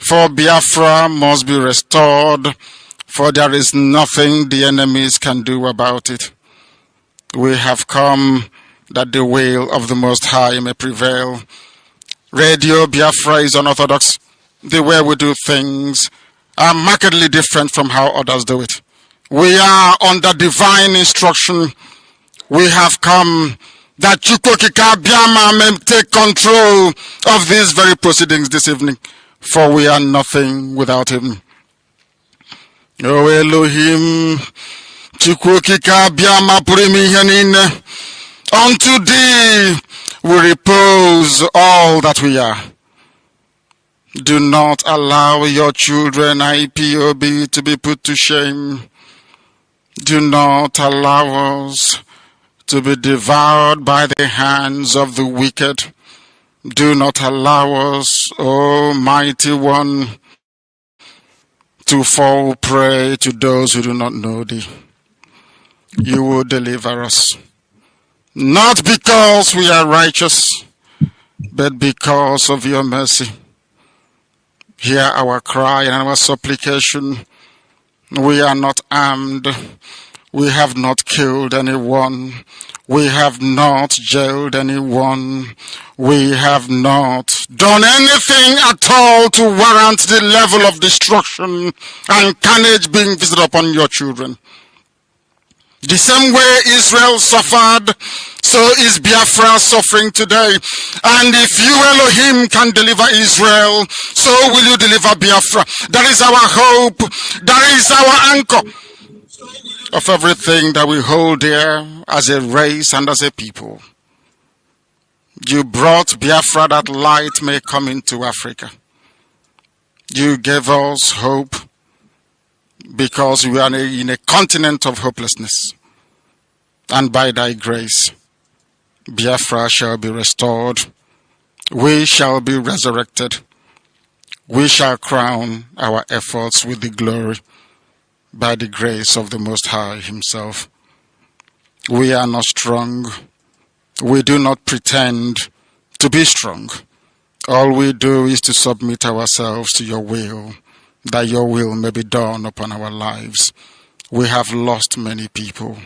For Biafra must be restored, for there is nothing the enemies can do about it. We have come that the will of the Most High may prevail. Radio Biafra is unorthodox. The way we do things are markedly different from how others do it. We are under divine instruction. We have come that Chukwokika Biama may take control of these very proceedings this evening, for we are nothing without him. O Elohim, Chukwokika Biama Purimihanine, unto thee we repose all that we are. Do not allow your children IPOB to be put to shame. Do not allow us to be devoured by the hands of the wicked. Do not allow us, O mighty one, to fall prey to those who do not know thee. You will deliver us, not because we are righteous, but because of your mercy. Hear our cry and our supplication. We are not armed. We have not killed anyone. We have not jailed anyone. We have not done anything at all to warrant the level of destruction and carnage being visited upon your children. The same way Israel suffered, so is Biafra suffering today. And if you, Elohim, can deliver Israel, so will you deliver Biafra. That is our hope. That is our anchor of everything that we hold dear as a race and as a people. You brought Biafra that light may come into Africa. You gave us hope because we are in a continent of hopelessness. And by thy grace, Biafra shall be restored. We shall be resurrected. We shall crown our efforts with the glory by the grace of the Most High himself. We are not strong. We do not pretend to be strong. All we do is to submit ourselves to your will, that your will may be done upon our lives. We have lost many people.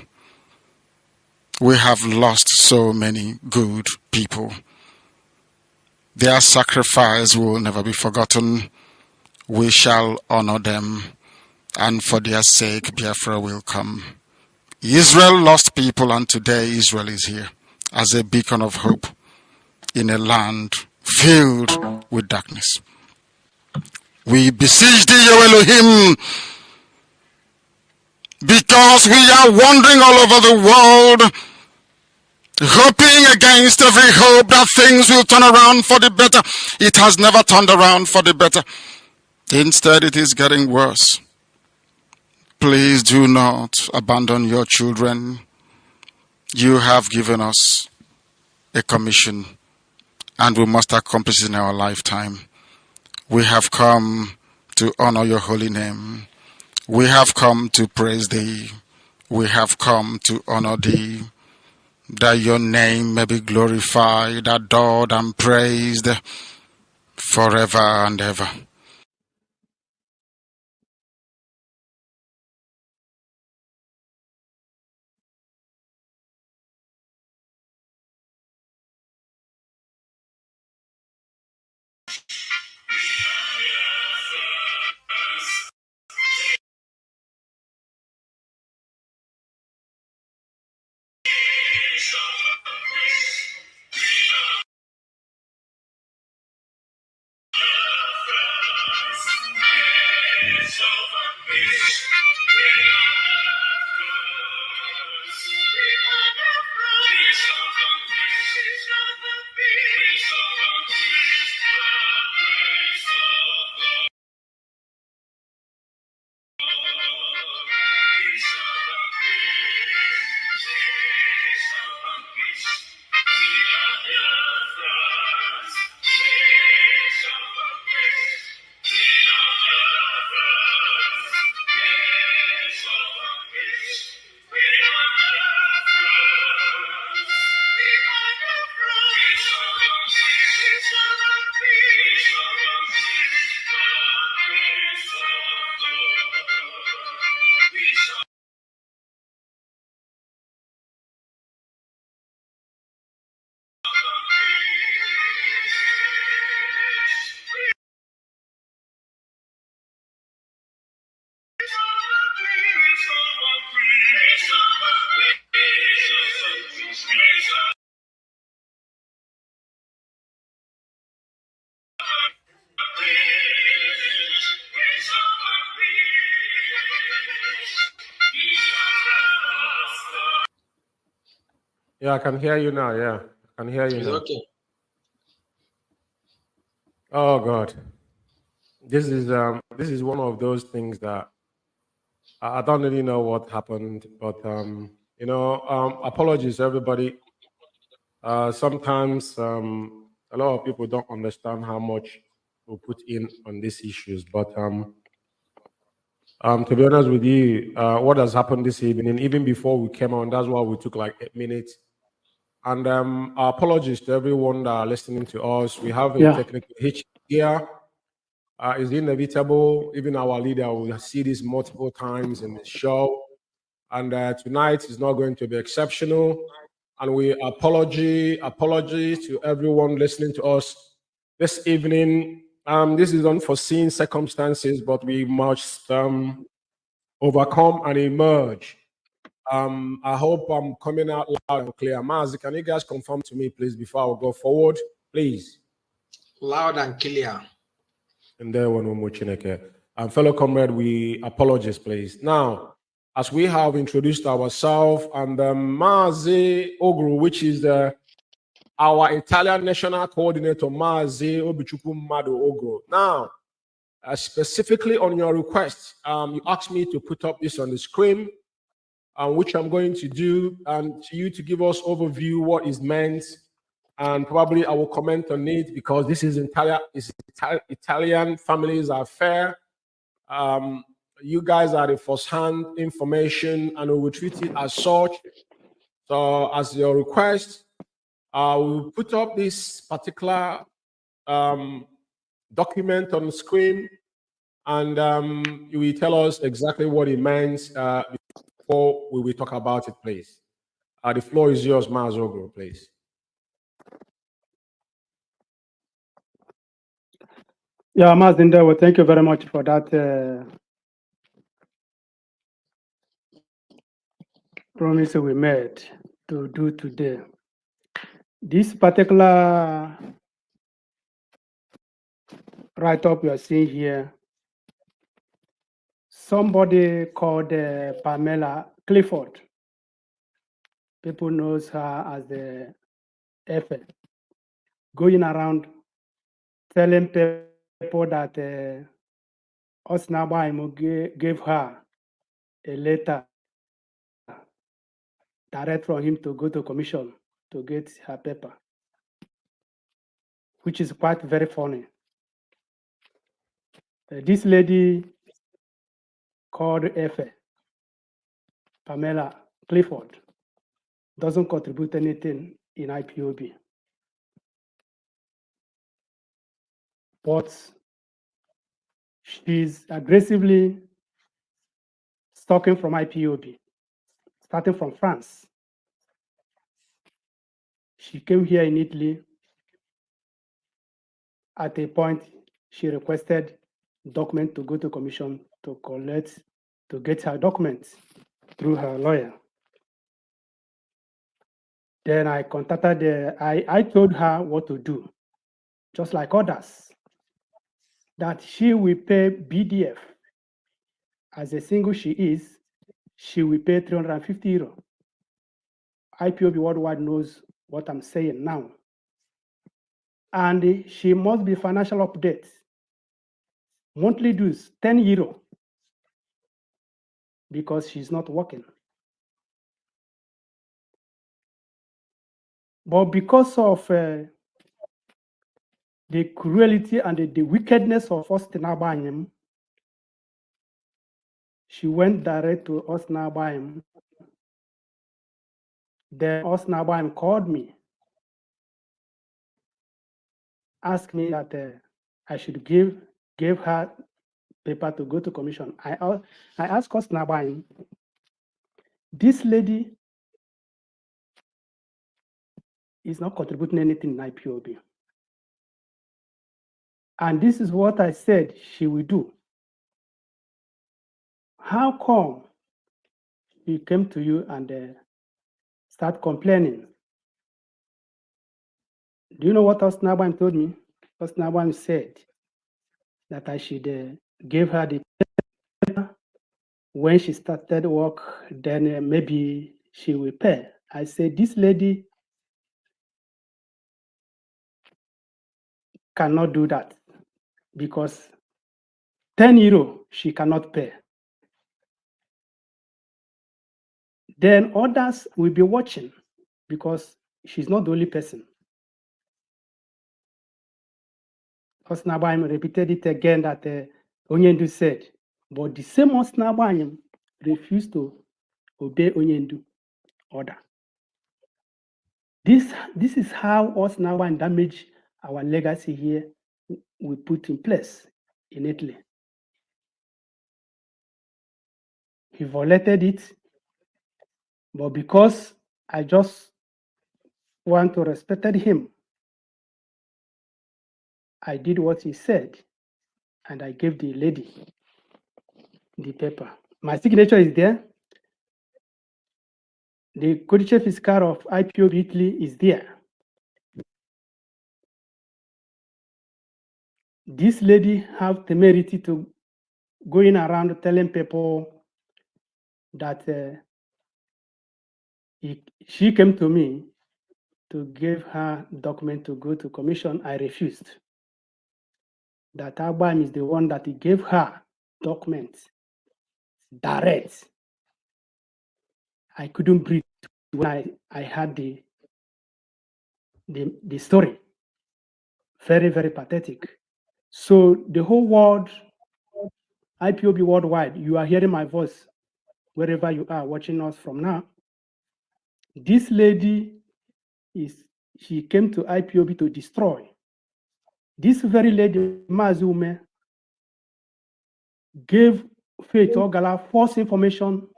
We have lost so many good people. Their sacrifice will never be forgotten. We shall honor them, and for their sake Biafra will come. Israel lost people, and today Israel is here as a beacon of hope in a land filled with darkness. We beseech thee, O Elohim, because we are wandering all over the world, hoping against every hope that things will turn around for the better. It has never turned around for the better. Instead, it is getting worse. Please do not abandon your children. You have given us a commission, and we must accomplish it in our lifetime. We have come to honor your holy name. We have come to praise thee. We have come to honor thee, that your name may be glorified, adored, and praised forever and ever. Yeah, I can hear you now. Yeah, I can hear you It's now. okay. Oh God, this is one of those things that I don't really know what happened, but apologies everybody. Sometimes a lot of people don't understand how much we put in on these issues, but to be honest with you, what has happened this evening, even before we came on, that's why we took like 8 minutes. And our apologies to everyone that are listening to us. We have a Yeah. technical hitch here. It's inevitable. Even our leader will see this multiple times in the show. And tonight is not going to be exceptional. And we apology to everyone listening to us this evening. This is unforeseen circumstances, but we must overcome and emerge. I hope I'm coming out loud and clear. Mazi, can you guys confirm to me, please, before I go forward, please? Loud and clear. And there one more Chineke. Fellow comrade, we apologize, please. Now, as we have introduced ourselves, and Mazi Ogru, which is our Italian national coordinator, Mazi Obichukwu Mado Ogru. Now, specifically on your request, you asked me to put up this on the screen, which I'm going to do, and to you to give us overview what is meant, and probably I will comment on it because this is Italian families are fair. You guys are the first-hand information, and we will treat it as such. So, as your request, we'll put up this particular document on the screen, and you will tell us exactly what it means before we will talk about it, please. The floor is yours, Mazogo, please. Yeah, Mazindewo, thank you very much for that promise we made to do today. This particular write-up you are seeing here, somebody called Pamela Clifford. People knows her as the Efe, going around telling people that Osnabaimo gave her a letter direct from him to go to commission to get her paper, which is quite very funny. This lady called Efe, Pamela Clifford, doesn't contribute anything in IPOB. But she's aggressively stalking from IPOB, starting from France. She came here in Italy. At a point, she requested document to go to commission to get her documents through her lawyer. Then I contacted I told her what to do, just like others, that she will pay BDF. As a single she is, she will pay 350 euro. IPOB Worldwide knows what I'm saying now. And she must be financial update. Monthly dues, 10 euro, because she's not working. But because of the cruelty and the wickedness of Ostinabanyem, she went direct to Osnabaim. Then Osnabaim called me, asked me that I should give her paper to go to commission. I asked Osnabaim, this lady is not contributing anything in IPOB. And this is what I said she will do. How come she came to you and start complaining? Do you know what Osnabaim told me? Osnabaim said that I should give her the paper when she started work, then maybe she will pay. I said, this lady cannot do that because 10 euro she cannot pay. Then others will be watching because she's not the only person. Osnabanyim repeated it again that Onyendu said, but the same Osnabanyim refused to obey Onyendu order. This is how Osnabanyim damage our legacy here we put in place in Italy. He violated it, but because I just want to respect him, I did what he said, and I gave the lady the paper. My signature is there. The Codice Fiscal of IPO Italy is there. This lady have temerity to going around telling people that she came to me to give her document to go to commission. I refused. That Agbam is the one that he gave her documents direct. I couldn't breathe when I heard the story. Very, very pathetic. So the whole world, IPOB worldwide, you are hearing my voice wherever you are watching us from now. This lady she came to IPOB to destroy. This very lady, Mazume, gave Faith Ogala false information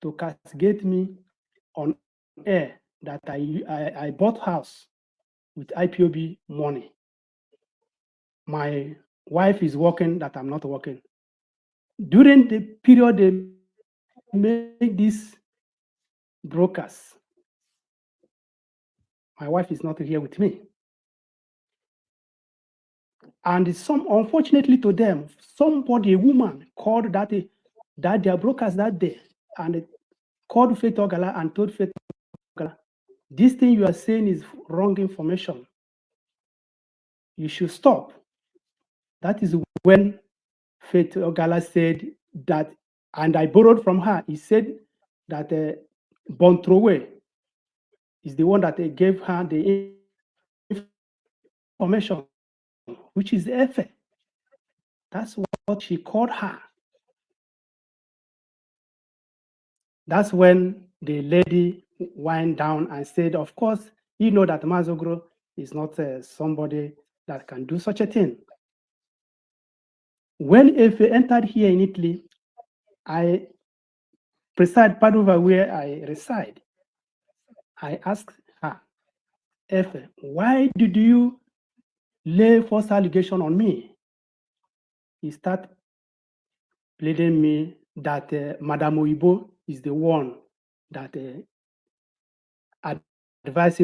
to castigate me on air that I bought house with IPOB money. My wife is working, that I'm not working. During the period they made this broadcast, my wife is not here with me. And unfortunately to them, somebody, a woman, called that their broadcast that day and called Faith Ogala and told Faith Ogala, this thing you are saying is wrong information. You should stop. That is when Faith Ogala said that, and I borrowed from her. He said that Bontrowe is the one that gave her the information, which is Efe. That's what she called her. That's when the lady went down and said, of course, you know that Mazogro is not somebody that can do such a thing. When Efe entered here in Italy, I preside Padova where I reside. I asked her, Efe, why did you lay false allegation on me? He started pleading me that Madame Oibo is the one that advised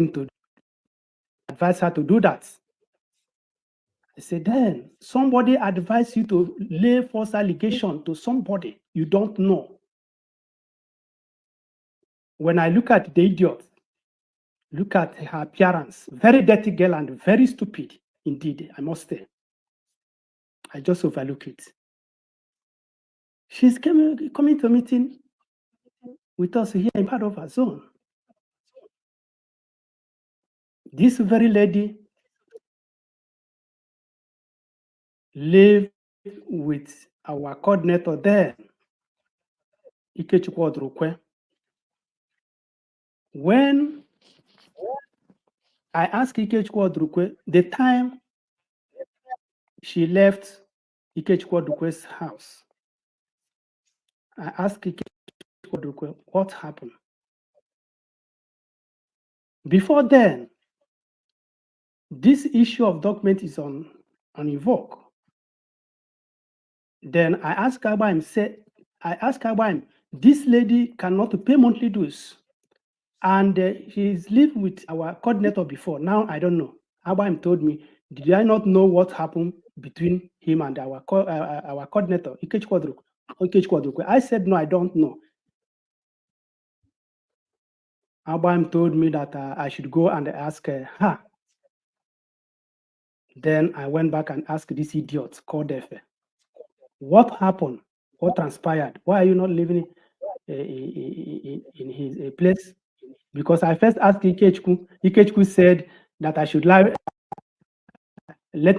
her to do that. I said, then somebody advised you to lay false allegation to somebody you don't know. When I look at the idiot, look at her appearance, very dirty girl and very stupid indeed, I must say. I just overlook it. She's coming to a meeting with us here in part of her zone. This very lady lived with our coordinator there, Ikechukwu Odrukwe. When I asked Ikechukwu Odrukwe, the time she left Ikechukwu Odrukwe's house, I asked Ikechukwu Odrukwe, what happened? Before then, this issue of document is on invoke. Then I asked Abaim, this lady cannot pay monthly dues. And he's lived with our coordinator before. Now I don't know. Abaim told me, did I not know what happened between him and our coordinator, Ikechukwu Odrukwe? I said, no, I don't know. Abraham told me that I should go and ask her. Then I went back and asked this idiot called Efe, what happened? What transpired? Why are you not living in his place? Because I first asked Ikechku. Ikechku said that I should let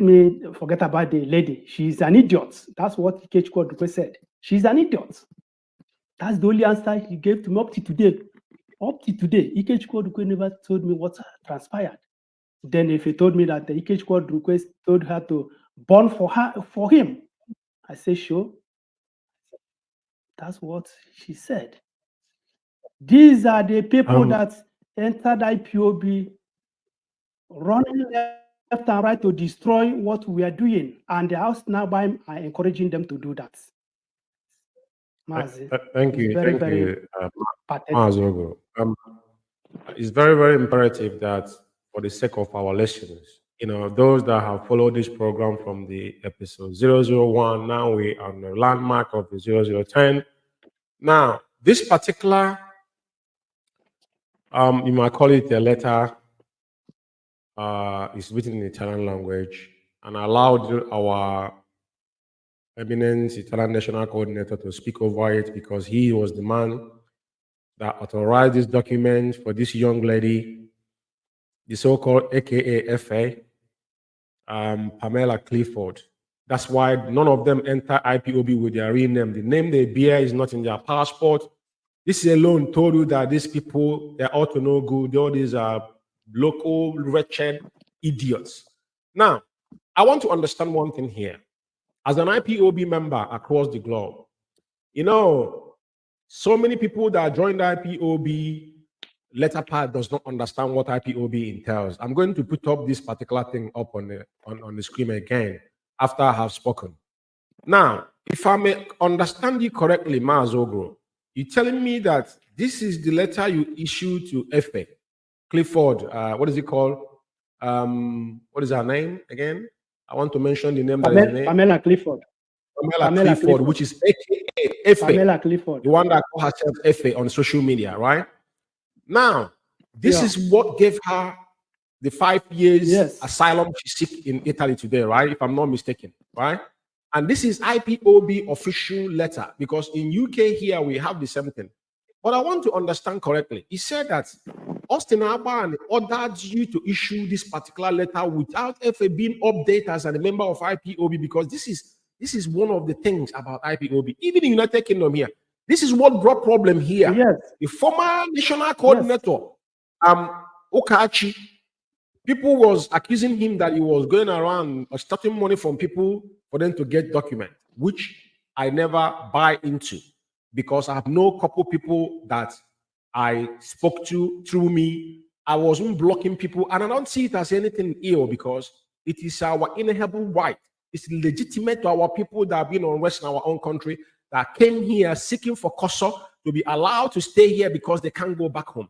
me forget about the lady. She's an idiot. That's what Ikechku said. She's an idiot. That's the only answer he gave to me up to today. Up to today, Ikechku never told me what transpired. Then if he told me that the Ikechku request told her to burn for him, I said, sure. That's what she said. These are the people that entered IPOB running left and right to destroy what we are doing. And the house now are encouraging them to do that. Mazi, thank you. very, Thank very you, pathetic. Mazogo. It's very, very imperative that for the sake of our listeners, those that have followed this program from the episode 001, now we are on the landmark of the 0010. Now, this particular, you might call it a letter, is written in Italian language and allowed our eminent Italian national coordinator to speak over it because he was the man that authorized this document for this young lady, the so-called AKA FA, Pamela Clifford. That's why none of them enter IPOB with their real name. The name they bear is not in their passport. This alone told you that these people, they ought to know good. All these are local, wretched idiots. Now, I want to understand one thing here. As an IPOB member across the globe, so many people that joined IPOB letter part does not understand what IPOB entails. I'm going to put up this particular thing up on the screen again after I have spoken. Now, if I may understand you correctly, Maazogro, you're telling me that this is the letter you issued to FA Clifford. What is it called? What is her name again? I want to mention the name that is the name. Pamela Clifford. Pamela Clifford, which is AKA FA. Pamela Clifford. The one that calls herself FA on social media, right? Now, this is what gave her the 5 years asylum she seek in Italy today, right? If I'm not mistaken, right? And this is IPOB official letter because in UK here we have the same thing. But I want to understand correctly. He said that Austin Aban ordered you to issue this particular letter without FA being updated as a member of IPOB because this is one of the things about IPOB. Even in the United Kingdom here, this is what brought problem here. Yes. The former national coordinator, Okachi, people was accusing him that he was going around extorting money from people for them to get documents, which I never buy into because I have no couple people that I spoke to through me. I wasn't blocking people, and I don't see it as anything ill because it is our inalienable right. It's legitimate to our people that have been unrest in our own country that came here seeking for custom to be allowed to stay here because they can't go back home.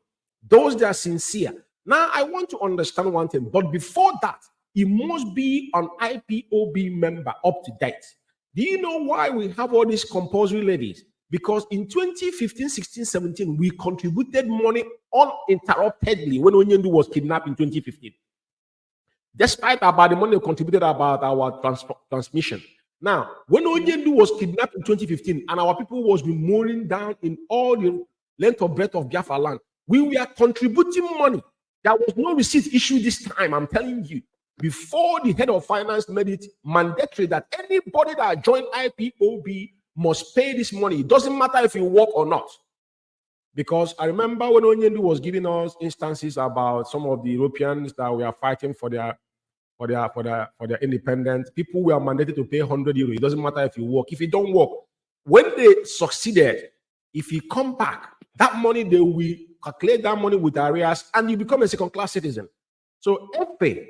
Those that are sincere. Now, I want to understand one thing, but before that, he must be an IPOB member up to date. Do you know why we have all these compulsory levies? Because in 2015, 16, 17, we contributed money uninterruptedly when Onyendu was kidnapped in 2015. Despite about the money we contributed about our transmission. Now, when Onyendu was kidnapped in 2015 and our people was being mourning down in all the length of breadth of Biafra land, we were contributing money. There was no receipt issued this time, I'm telling you. Before the head of finance made it mandatory that anybody that joined IPOB must pay this money. It doesn't matter if you work or not. Because I remember when Onyendu was giving us instances about some of the Europeans that were fighting for their independence, people were mandated to pay 100 euros. It doesn't matter if you work. If you don't work, when they succeeded, if you come back, that money, they will calculate that money with arrears and you become a second-class citizen. So FA,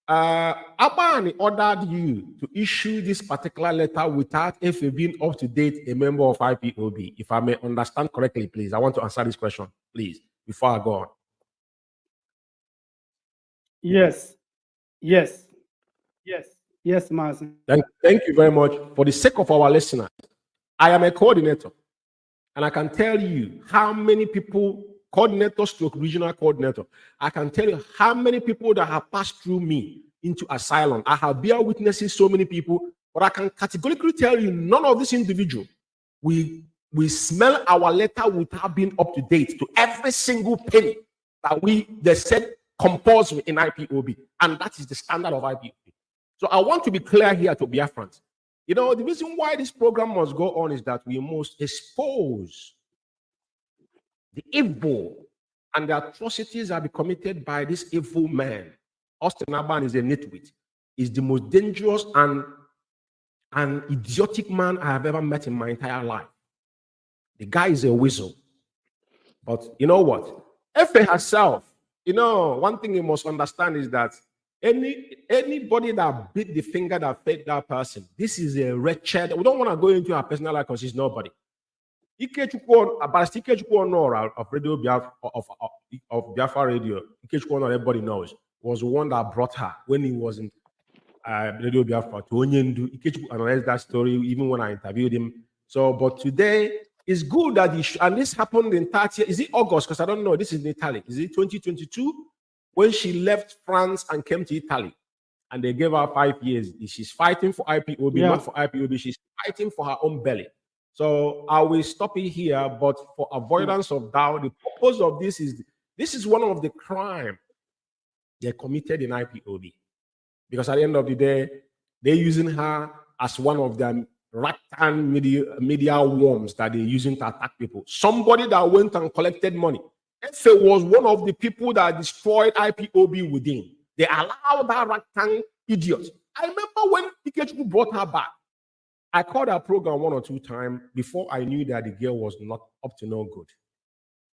Abani ordered you to issue this particular letter without FA being up to date a member of IPOB. If I may understand correctly, please. I want to answer this question, please, before I go on. Yes, Maz. Thank you very much. For the sake of our listeners, I am a coordinator, and I can tell you how many people coordinator stroke regional coordinator, I can tell you how many people that have passed through me into asylum. I have bear witnesses so many people, but I can categorically tell you none of these individuals we smell our letter without being up to date to every single penny that they said compulsory in IPOB, and that is the standard of IPOB. So I want to be clear here to Biafrans. You know, the reason why this program must go on is that we must expose the evil and the atrocities that be committed by this evil man. Austin Aban is a nitwit. He's the most dangerous and idiotic man I have ever met in my entire life. The guy is a weasel. But you know what? Efe herself, you know, one thing you must understand is that anybody that beat the finger that fed that person, this is a wretched. We don't want to go into her personal life because she's nobody. Ikechukwu of Radio Biafra of Biafra Radio, Ikechukwu, everybody knows, was the one that brought her when he was in Radio Biafra to Onyendu. Ikechukwu analyzed that story even when I interviewed him. So, but today it's good that and this happened in 30. Is it August? Because I don't know. This is in Italy. Is it 2022 when she left France and came to Italy? And they gave her 5 years. She's fighting for IPOB, not for IPOB. She's fighting for her own belly. So I will stop it here, but for avoidance of doubt, the purpose of this is one of the crimes they committed in IPOB. Because at the end of the day, they're using her as one of them rattan media worms that they're using to attack people. Somebody that went and collected money. Efe was one of the people that destroyed IPOB within. They allowed that rattan idiot. I remember when Ikechukwu brought her back. I called her program 1 or 2 times before I knew that the girl was not up to no good.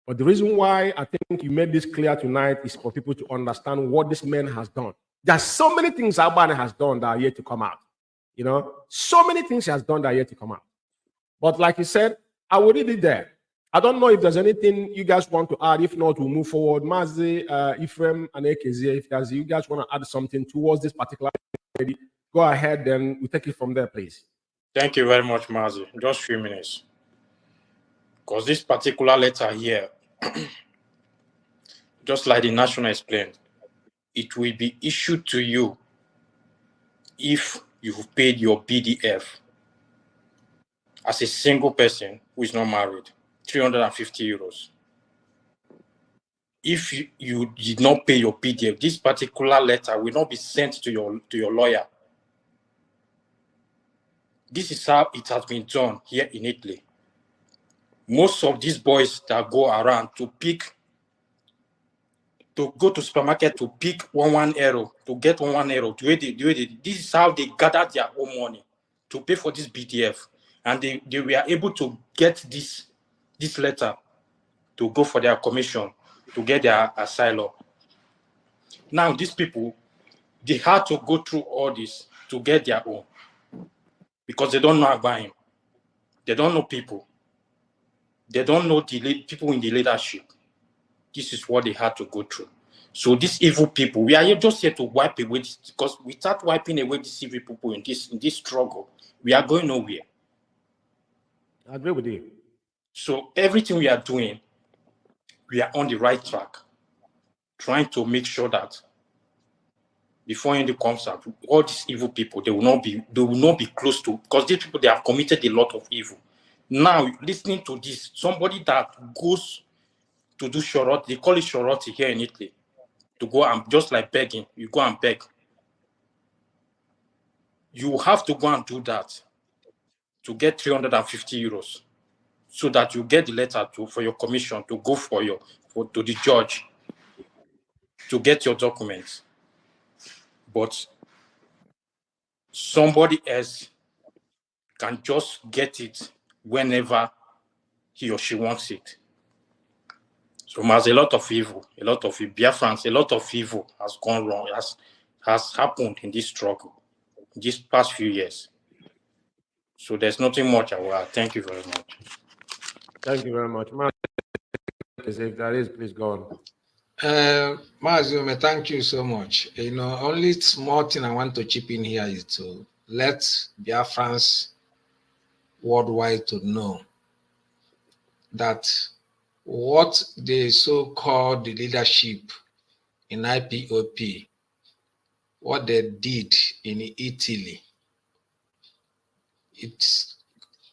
But the reason why I think you made this clear tonight is for people to understand what this man has done. There's so many things Albani has done that are yet to come out. You know, so many things he has done that are yet to come out. But like he said, I will read it there. I don't know if there's anything you guys want to add. If not, we'll move forward. Mazi, Ephraim, and Ekezi, if you guys want to add something towards this particular lady, go ahead, then we'll take it from there, please. Thank you very much, Mazi. Just a few minutes. Because this particular letter here, just like the National explained, it will be issued to you if you've paid your BDF as a single person who is not married, 350 euros. If you did not pay your BDF, this particular letter will not be sent to your lawyer. This is how it has been done here in Italy. Most of these boys that go around to go to supermarket to pick one euro, to get 1 euro, this is how they gather their own money to pay for this BDF. And they were able to get this letter to go for their commission, to get their asylum. Now, these people, they had to go through all this to get their own because they don't know about him. They don't know people. They don't know the people in the leadership. This is what they had to go through. So these evil people, we are just here to wipe away this, because without wiping away these evil people in this struggle, we are going nowhere. I agree with you. So everything we are doing, we are on the right track, trying to make sure that before anything comes out, all these evil people, they will not be close to, because these people, they have committed a lot of evil. Now, listening to this, somebody that goes to do shorot, they call it shoroti here in Italy, to go and just like begging, you go and beg. You have to go and do that to get 350 euros so that you get the letter for your commission to go to the judge to get your documents. But somebody else can just get it whenever he or she wants it. So there's a lot of evil, Biafrans, a lot of evil has gone wrong, has happened in this struggle, in these past few years. So there's nothing much I will add. Thank you very much. Thank you very much. If that is, please go on. Mazume, thank you so much. You know, only small thing I want to chip in here is to let Biafrans worldwide to know that what they so-called the leadership in IPOP, what they did in Italy, it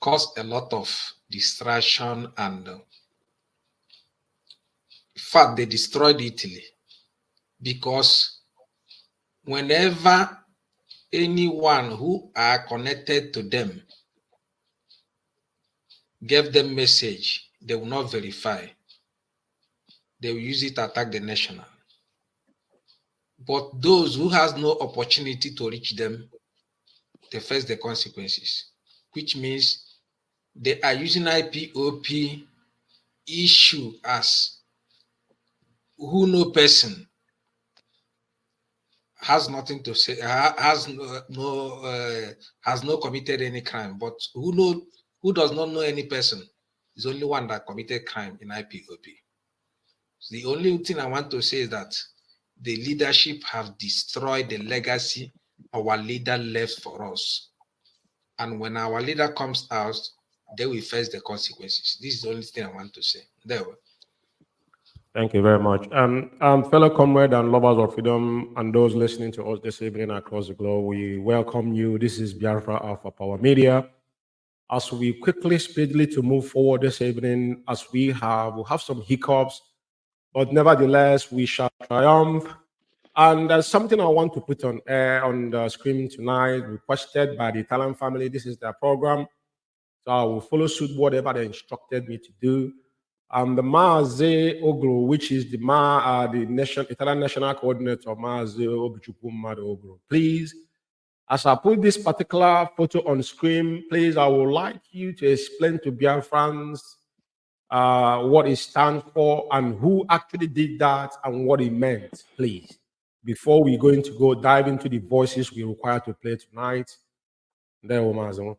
caused a lot of distraction, and in fact, they destroyed Italy, because whenever anyone who are connected to them gave them message, they will not verify. They will use it to attack the national. But those who has no opportunity to reach them, they face the consequences, which means they are using IPOP issue as who no person has nothing to say, has no committed any crime, but who does not know any person is only one that committed crime in IPOP. The only thing I want to say is that the leadership have destroyed the legacy our leader left for us. And when our leader comes out, they will face the consequences. This is the only thing I want to say. There. Thank you very much. Fellow comrade and lovers of freedom, and those listening to us this evening across the globe, we welcome you. This is Biafra Alpha Power Media. As we quickly, speedily to move forward this evening, as we'll have some hiccups, but nevertheless, we shall triumph. And there's something I want to put on air on the screen tonight, requested by the Italian family. This is their program. So I will follow suit whatever they instructed me to do. The Maaze Ogro, which is the Italian National Coordinator, Maaze Ogro. Please, as I put this particular photo on screen, please, I would like you to explain to Biafrans what it stands for and who actually did that and what it meant, please, before we're going to go dive into the voices we require to play tonight. There, Maaze.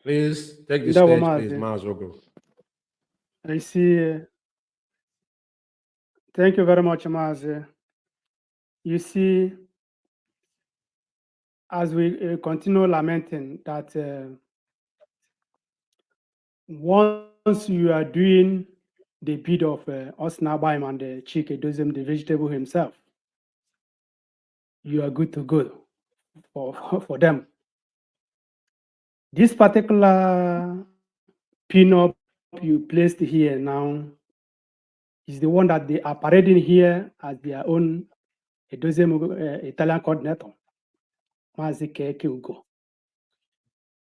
Please take the stage, please, Maaze. I see. Thank you very much, Maaze. You see, as we continue lamenting that once you are doing the bid of Osnabaim and the Chike Dozem, the vegetable himself, you are good to go for them. This particular pin-up you placed here now is the one that they are parading here as their own Italian coordinator, Mazike Kyugo.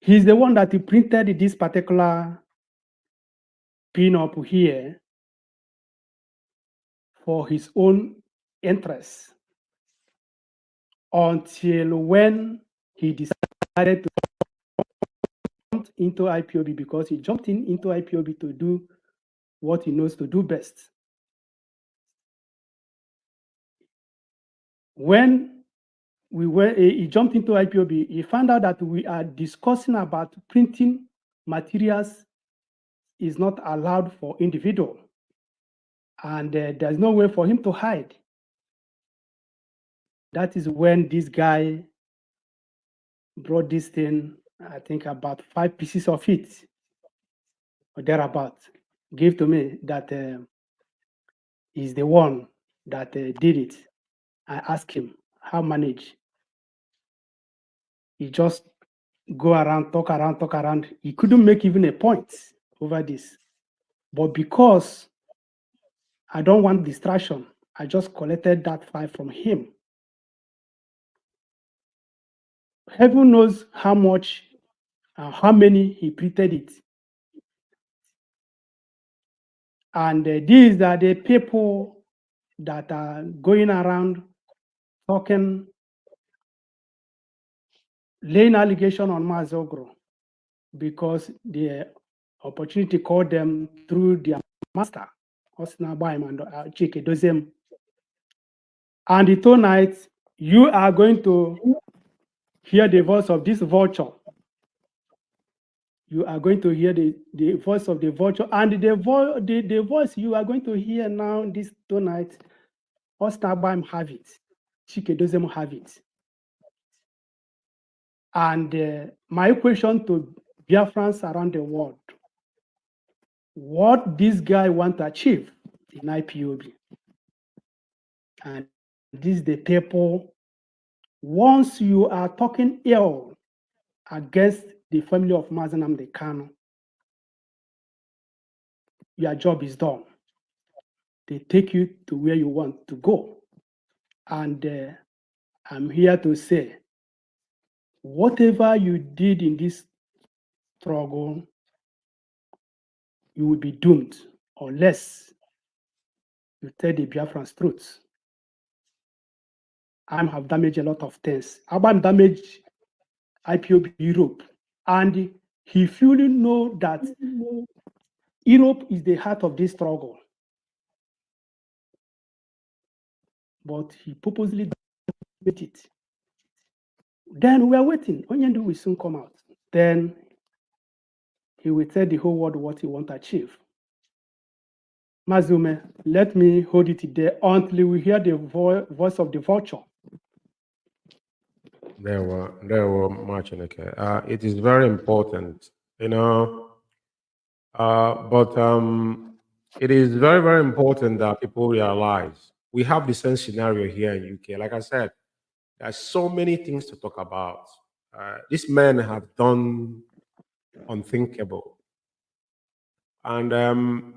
He's the one that he printed this particular pin-up here for his own interests until when he decided to jump into IPOB, because he jumped into IPOB to do what he knows to do best. When he jumped into IPOB, he found out that we are discussing about printing materials is not allowed for individual. And there's no way for him to hide. That is when this guy brought this thing, I think about 5 pieces of it, or thereabout, gave to me that he's the one that did it. I asked him, how manage? He just go around, talk around. He couldn't make even a point over this. But because I don't want distraction, I just collected that file from him. Heaven knows how much, how many he printed it. And these are the people that are going around talking, laying allegation on Mazogro, because the opportunity called them through their master, Osnabaim and Chike Dozem. And tonight, you are going to hear the voice of this vulture. You are going to hear the voice of the vulture, and the voice you are going to hear now this tonight, Osnabaim have it, Chike Dozem have it. And my question to Biafrans around the world, what this guy want to achieve in IPOB? And this is the people, once you are talking ill against the family of Mazi Nnamdi Kanu, your job is done. They take you to where you want to go. And I'm here to say, whatever you did in this struggle, you will be doomed unless you tell the Biafrans truth. I have damaged a lot of things. Abam damaged IPOB Europe. And he fully know that Europe is the heart of this struggle. But he purposely did it. Then we are waiting. Onyendu will soon come out. Then he will tell the whole world what he wants to achieve. Mazume, let me hold it there until we hear the voice of the vulture. There were much. It is very important, but it is very, very important that people realize we have the same scenario here in UK. Like I said, there's so many things to talk about. These men have done unthinkable, and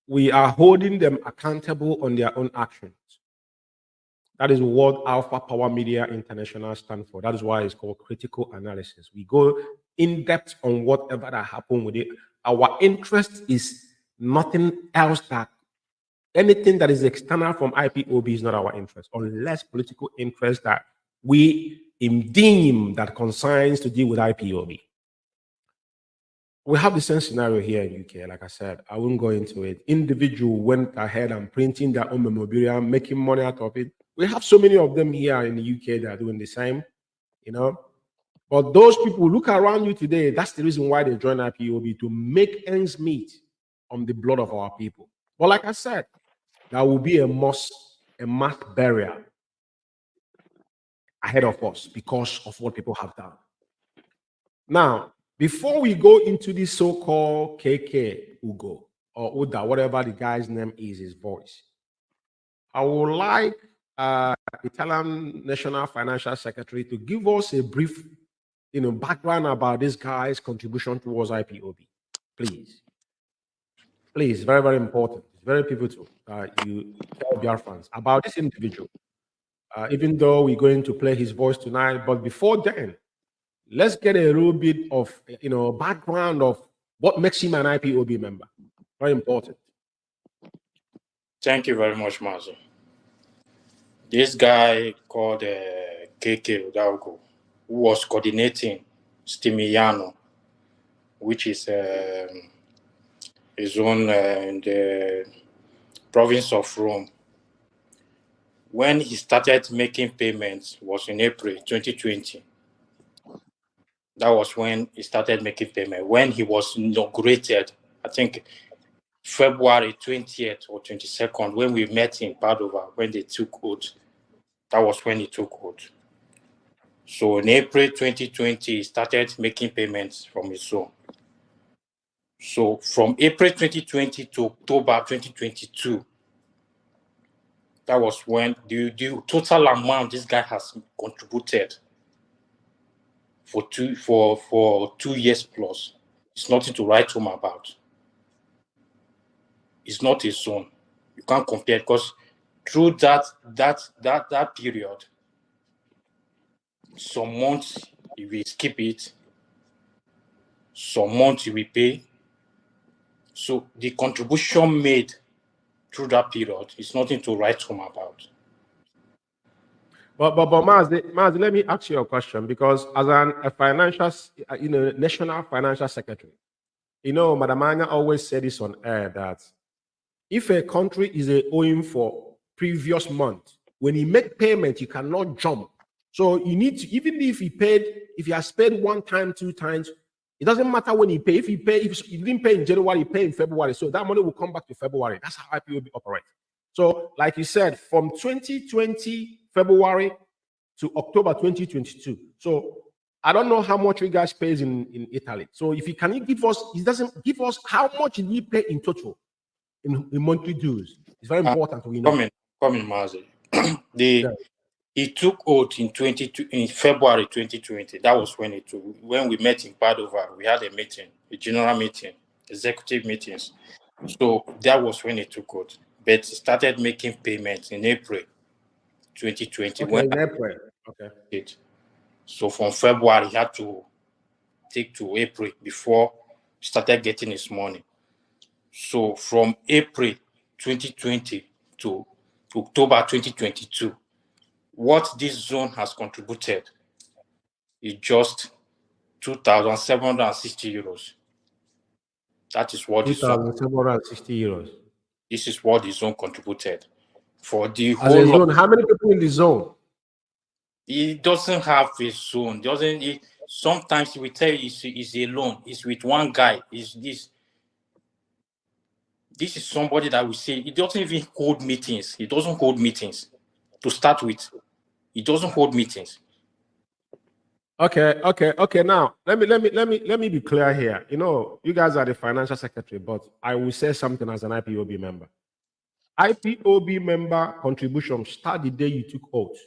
we are holding them accountable on their own actions. That is what Alpha Power Media International stands for. That is why it's called critical analysis. We go in depth on whatever that happened with it. Our interest is nothing else that anything that is external from IPOB is not our interest, unless political interest that we deem that concerns to deal with IPOB. We have the same scenario here in UK. Like I said, I won't go into it. Individual went ahead and printing their own memorabilia, making money out of it. We have so many of them here in the UK that are doing the same, But those people, look around you today, that's the reason why they join IPOB, to make ends meet on the blood of our people. But like I said, there will be a mass burial ahead of us because of what people have done. Now, before we go into this so-called KK Ugo or Uda, whatever the guy's name is, his voice, I would like Italian National Financial Secretary to give us a brief, background about this guy's contribution towards IPOB. Please. Please, very, very important. It's very pivotal. You tell Biafrans about this individual. Even though we're going to play his voice tonight, but before then, let's get a little bit of, background of what makes him an IPOB member. Very important. Thank you very much, Mazu. This guy called KK Udaugo, who was coordinating Stimiano, which is a zone in the province of Rome. When he started making payments was in April 2020. That was when he started making payment. When he was inaugurated, I think February 20th or 22nd, when we met in Padova, when they took oath, that was when he took oath. So in April 2020, he started making payments from his zone. So from April 2020 to October 2022, that was when the total amount this guy has contributed for 2 years plus. It's nothing to write home about. It's not a zone. You can't compare, because through that period, some months you will skip it, some months you will pay. So the contribution made through that period is nothing to write home about. But Maz, let me ask you a question, because as a financial, national financial secretary, Madam Anya always said this on air, that if a country is owing for previous month, when you make payment, you cannot jump. So you need to, even if he has paid 1 time, 2 times, it doesn't matter when he pay. If he didn't pay in January, he pay in February. So that money will come back to February. That's how IPOB operates. So, like you said, from 2020 February to October 2022. So I don't know how much you guys pays in Italy. So if you can give us, he doesn't give us how much did he pay in total in monthly dues. It's very important we know. Coming, Mazi. He took oath in February 2020. That was when when we met in Padova. We had a meeting, a general meeting, executive meetings. So that was when he took oath. But he started making payments in April 2020. Okay, in April. Okay. So from February, he had to take to April before he started getting his money. So from April 2020 to October 2022, what this zone has contributed is just 2,760 euros. That is what 2,760 euros. This is what the zone contributed for the As whole a zone. How many people in the zone? He doesn't have a zone. Sometimes he will tell you he's alone. He's with one guy. This is somebody that will say he doesn't even hold meetings. He doesn't hold meetings to start with. He doesn't hold meetings. Okay. Now let me be clear here. You know, you guys are the financial secretary, but I will say something as an IPOB member. IPOB member contribution start the day you took oath.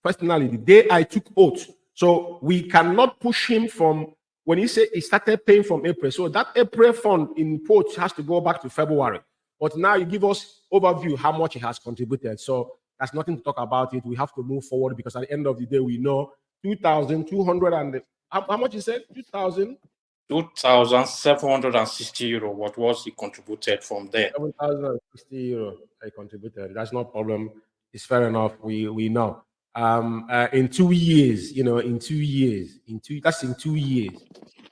Personally, the day I took oath. So we cannot push him from when he said he started paying from April. So that April fund in quotes has to go back to February. But now you give us overview how much he has contributed. So that's nothing to talk about it. We have to move forward because at the end of the day, we know 2,200 and how much you said? 2,760 euro. What was he contributed from there? 7,060 euro I contributed. That's no problem. It's fair enough. We know. In 2 years, that's in 2 years.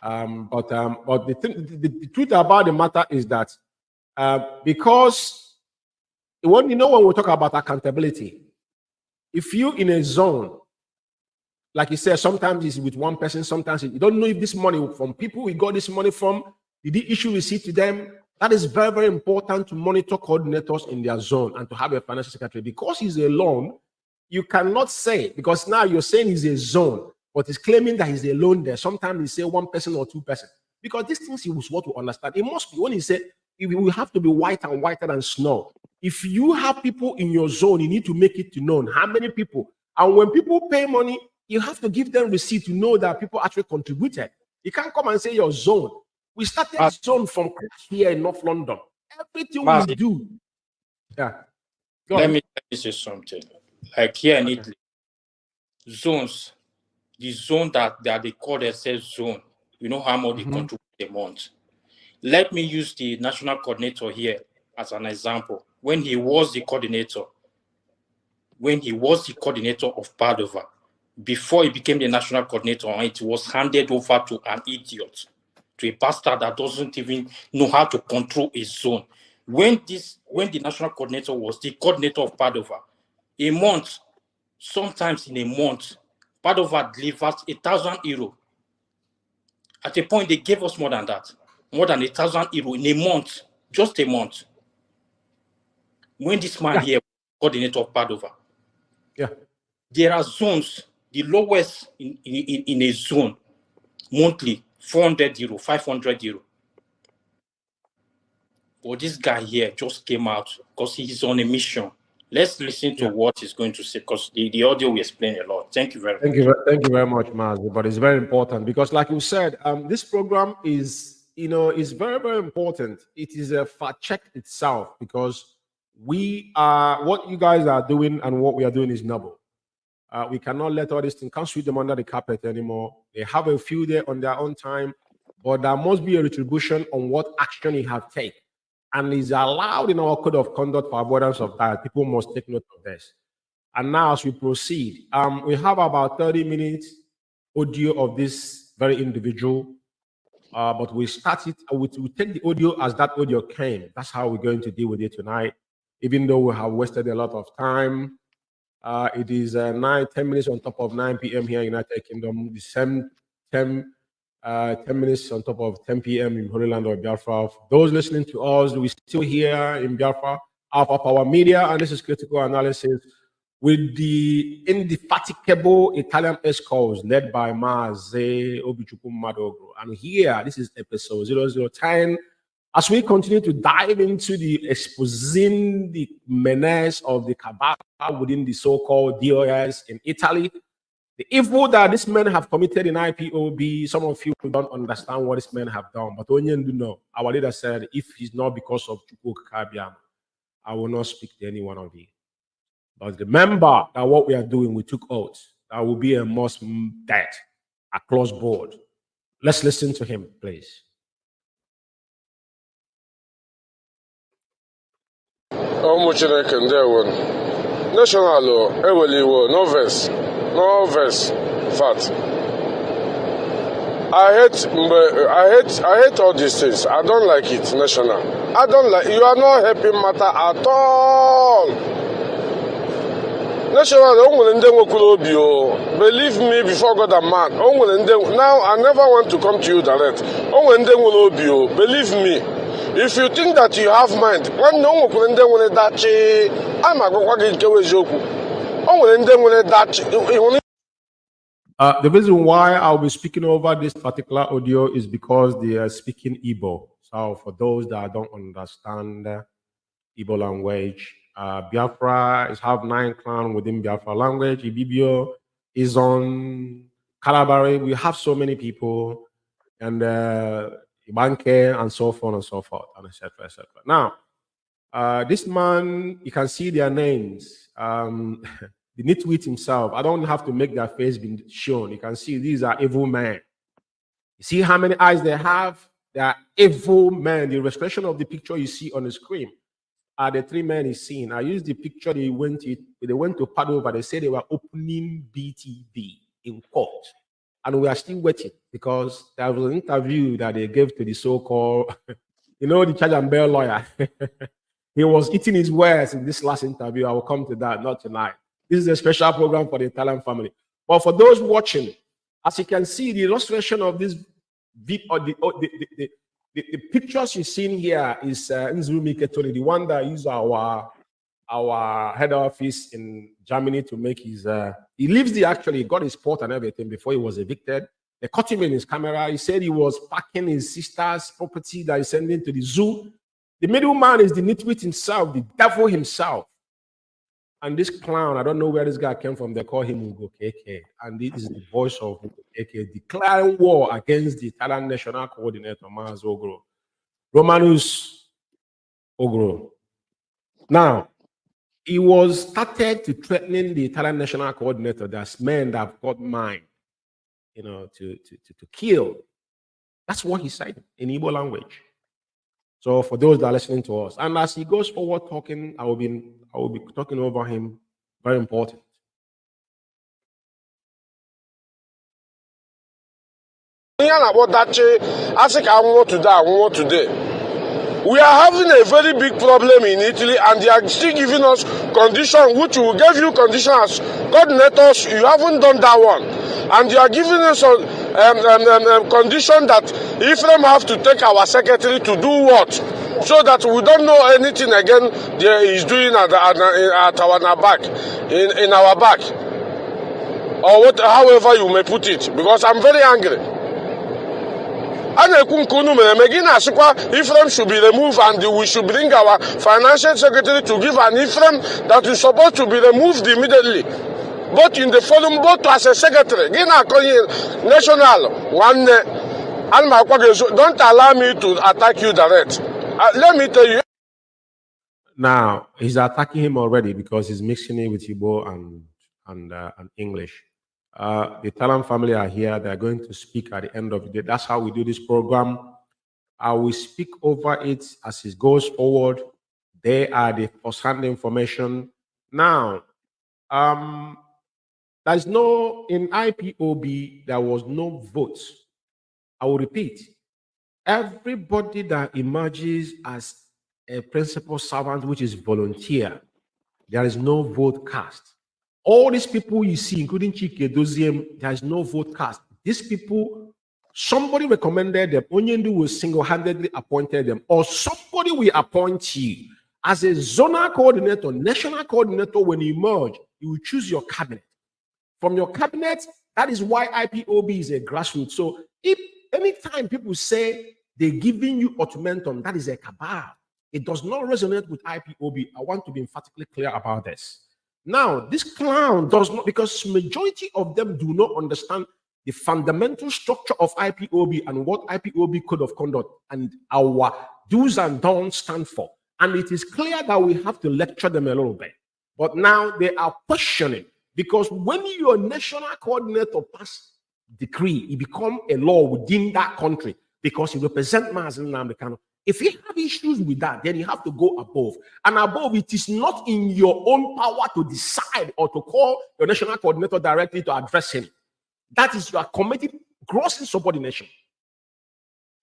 But the truth about the matter is that because when we talk about accountability, if you in a zone, like you said, sometimes it's with one person, sometimes you don't know if this money from people we got this money from, did the issue receipt to them? That is very, very important to monitor coordinators in their zone and to have a financial secretary. Because he's alone, you cannot say, because now you're saying he's a zone, but he's claiming that he's alone there. Sometimes he say one person or two person. Because these things he was what to understand. It must be when he said it will have to be white and whiter than snow. If you have people in your zone, you need to make it to known how many people. And when people pay money, you have to give them receipt to know that people actually contributed. You can't come and say your zone. We started zone from here in North London. Everything we do. Yeah. Let me say something. Like here in Italy, zones, the zone that they call themselves zone, you know how much they contribute a month. Let me use the national coordinator here as an example. When he was the coordinator of Padova, before he became the national coordinator, it was handed over to an idiot, to a bastard that doesn't even know how to control his zone. When the national coordinator was the coordinator of Padova, a month, sometimes in a month, Padova delivers 1,000 euro. At a point, they gave us more than that, more than 1,000 euro in a month, just a month. When this man here, coordinator of Padova, there are zones. The lowest in a zone, monthly, 400 euro, 500 euro. But this guy here just came out because he's on a mission. Let's listen to what he's going to say because the audio will explain a lot. Thank you very much. Thank you very much, Mazi. But it's very important because, like you said, this program is very, very important. It is a fact check itself because what you guys are doing and what we are doing is noble. We cannot let all these things, can't sweep them under the carpet anymore. They have a few there on their own time, but there must be a retribution on what action he have taken. And is allowed in our code of conduct for avoidance of that. People must take note of this. And now as we proceed, we have about 30 minutes audio of this very individual, but we start it, we take the audio as that audio came. That's how we're going to deal with it tonight, even though we have wasted a lot of time. It is 10 minutes on top of 9 p.m. here in the United Kingdom, the same 10 minutes on top of 10 p.m. in Holy Land of Biafra. Those listening to us, we're still here in Biafra, Alpha Power Media, and this is Critical Analysis. with the indefatigable Italian escorts led by Maze Obichukwu Madogro. And here, this is episode 0010. As we continue to dive into the exposing the menace of the cabal within the so-called DOS in Italy, the evil that these men have committed in IPOB, some of you don't understand what these men have done, but Onyen do know. Our leader said, if it's not because of Chukwu Kabiam, I will not speak to any one of you. But remember that what we are doing, we took oaths. That will be a must death across board. Let's listen to him, please. National Eweliwo, no verse, fact. I hate all these things. I don't like it, national. I don't like. You are not helping matter at all. National, believe me before God and man. Now I never want to come to you direct. Believe me. If you think that you have mind, when no one can that I'm the reason why I'll be speaking over this particular audio is because they are speaking Igbo. So for those that don't understand Igbo language, Biafra is have 9 clans within Biafra language. Ibibio is on Kalabari. We have so many people, and Ibanke, and so forth and so forth, and etc. etc. Now, this man, you can see their names. The nitwit himself, I don't have to make their face be shown. You can see these are evil men. You see how many eyes they have? They are evil men. The illustration of the picture you see on the screen are the 3 men he's seen. I used the picture they went to Padova. They said they were opening BTV in court. And we are still waiting because there was an interview that they gave to the so-called, the charge and bail lawyer. He was eating his words in this last interview. I will come to that, not tonight. This is a special program for the Italian family. But for those watching, as you can see, the illustration of this the pictures you're seeing here is Nzumi Ketoni, the one that used our head office in Germany to make his. He lives there actually. He got his port and everything before he was evicted. They caught him in his camera. He said he was packing his sister's property that he's sending to the zoo. The middleman is the nitwit himself, the devil himself. And this clown, I don't know where this guy came from. They call him Ugo Keke. And this is the voice of Ugo Keke declaring war against the Italian National Coordinator, Maz Ogro. Romanus Ogro. Now, he was started to threatening the Italian National Coordinator. There's men that have got mind, to kill. That's what he said in Igbo language. So for those that are listening to us, and as he goes forward talking, I will be talking over him. Very important. We are having a very big problem in Italy, and they are still giving us conditions, which will give you conditions as coordinators. You haven't done that one, and they are giving us a condition that Ephraim have to take our secretary to do what, so that we don't know anything again he's doing at our back, in our back, or what, however you may put it. Because I'm very angry. Ephraim should be removed, and we should bring our financial secretary to give an Ephraim that is supposed to be removed immediately. Both in the forum, both as a secretary. National one. Don't allow me to attack you direct. Let me tell you. Now he's attacking him already because he's mixing it with Igbo and English. The Italian family are here. They're going to speak at the end of the day. That's how we do this program. I will speak over it as it goes forward. They are the first-hand information. Now, there's no, in IPOB, there was no votes. I will repeat. Everybody that emerges as a principal servant, which is volunteer, there is no vote cast. All these people you see, including Chike Doziem, there is no vote cast. These people, somebody recommended them. Onyendu will single-handedly appointed them, or somebody will appoint you as a zonal coordinator, national coordinator. When you emerge, you will choose your cabinet. From your cabinet, that is why IPOB is a grassroots. So if anytime people say they're giving you ultimatum, that is a cabal. It does not resonate with IPOB. I want to be emphatically clear about this. Now, this clown does not, because majority of them do not understand the fundamental structure of IPOB and what IPOB code of conduct and our do's and don'ts stand for. And it is clear that we have to lecture them a little bit. But now they are questioning, because when your national coordinator pass decree, it become a law within that country because it represents Mazen Namdekano. If you have issues with that, then you have to go above. And above, it is not in your own power to decide or to call your national coordinator directly to address him. That is your committed gross insubordination.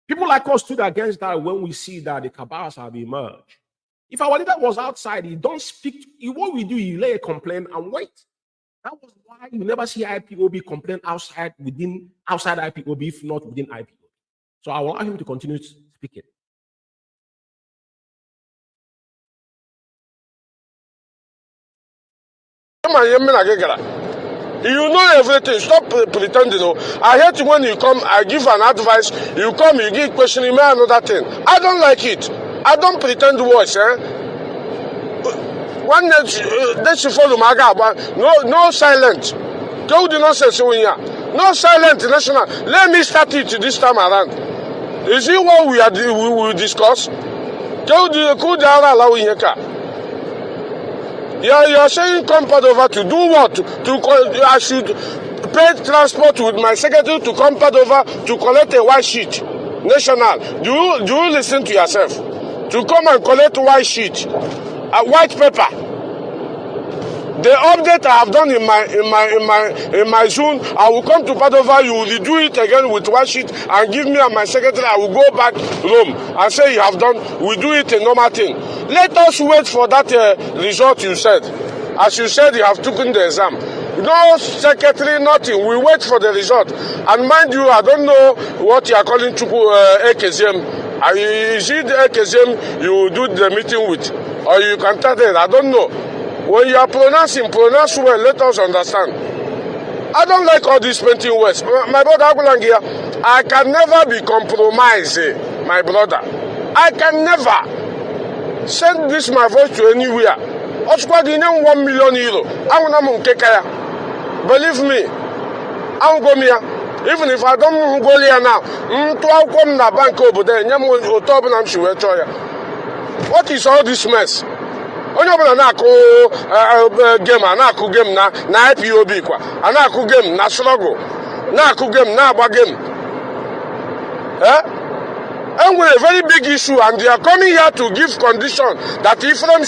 People like us stood against that when we see that the cabals have emerged. If our leader was outside, he don't speak. What we do, you lay a complaint and wait. That was why you never see IPOB complain outside IPOB, if not within IPOB. So I will allow him to continue speaking. You know everything. Stop pretending. I hate when you come, I give an advice, you come, you give question, you may another thing. I don't like it. I don't pretend words. One let's follow my guy, no silent. Go do nonsense in here. No silent national. Let me start it this time around. Is it what we will discuss? Go do could allow in here. You're saying come Padova to do what? I should pay transport with my secretary to come Padova to collect a white sheet. National. Do you listen to yourself? To come and collect white sheet, a white paper. The update I have done in my zone, I will come to Padova, you will redo it again with white sheet and give me and my secretary. I will go back home and say you have done. We do it a normal thing. Let us wait for that result you said. As you said, you have taken the exam. No secretary, nothing. We wait for the result. And mind you, I don't know what you are calling Ekeziem. Is it Ekeziem you do the meeting with? Or you can tell it? I don't know. When you are pronouncing, pronounce well. Let us understand. I don't like all these painting words. My brother Agulangia, I can never be compromised, my brother. I can never send this my voice to anywhere. €1 million. Believe me, I will go here. Even if I don't go here now, what is all this mess? Onye ọbụla na-akụ game na-akụ game na IPOB kwa na-akụ game na struggle na-akụ game na-agba game. And with a very big issue, and they are coming here to give condition that Ephraim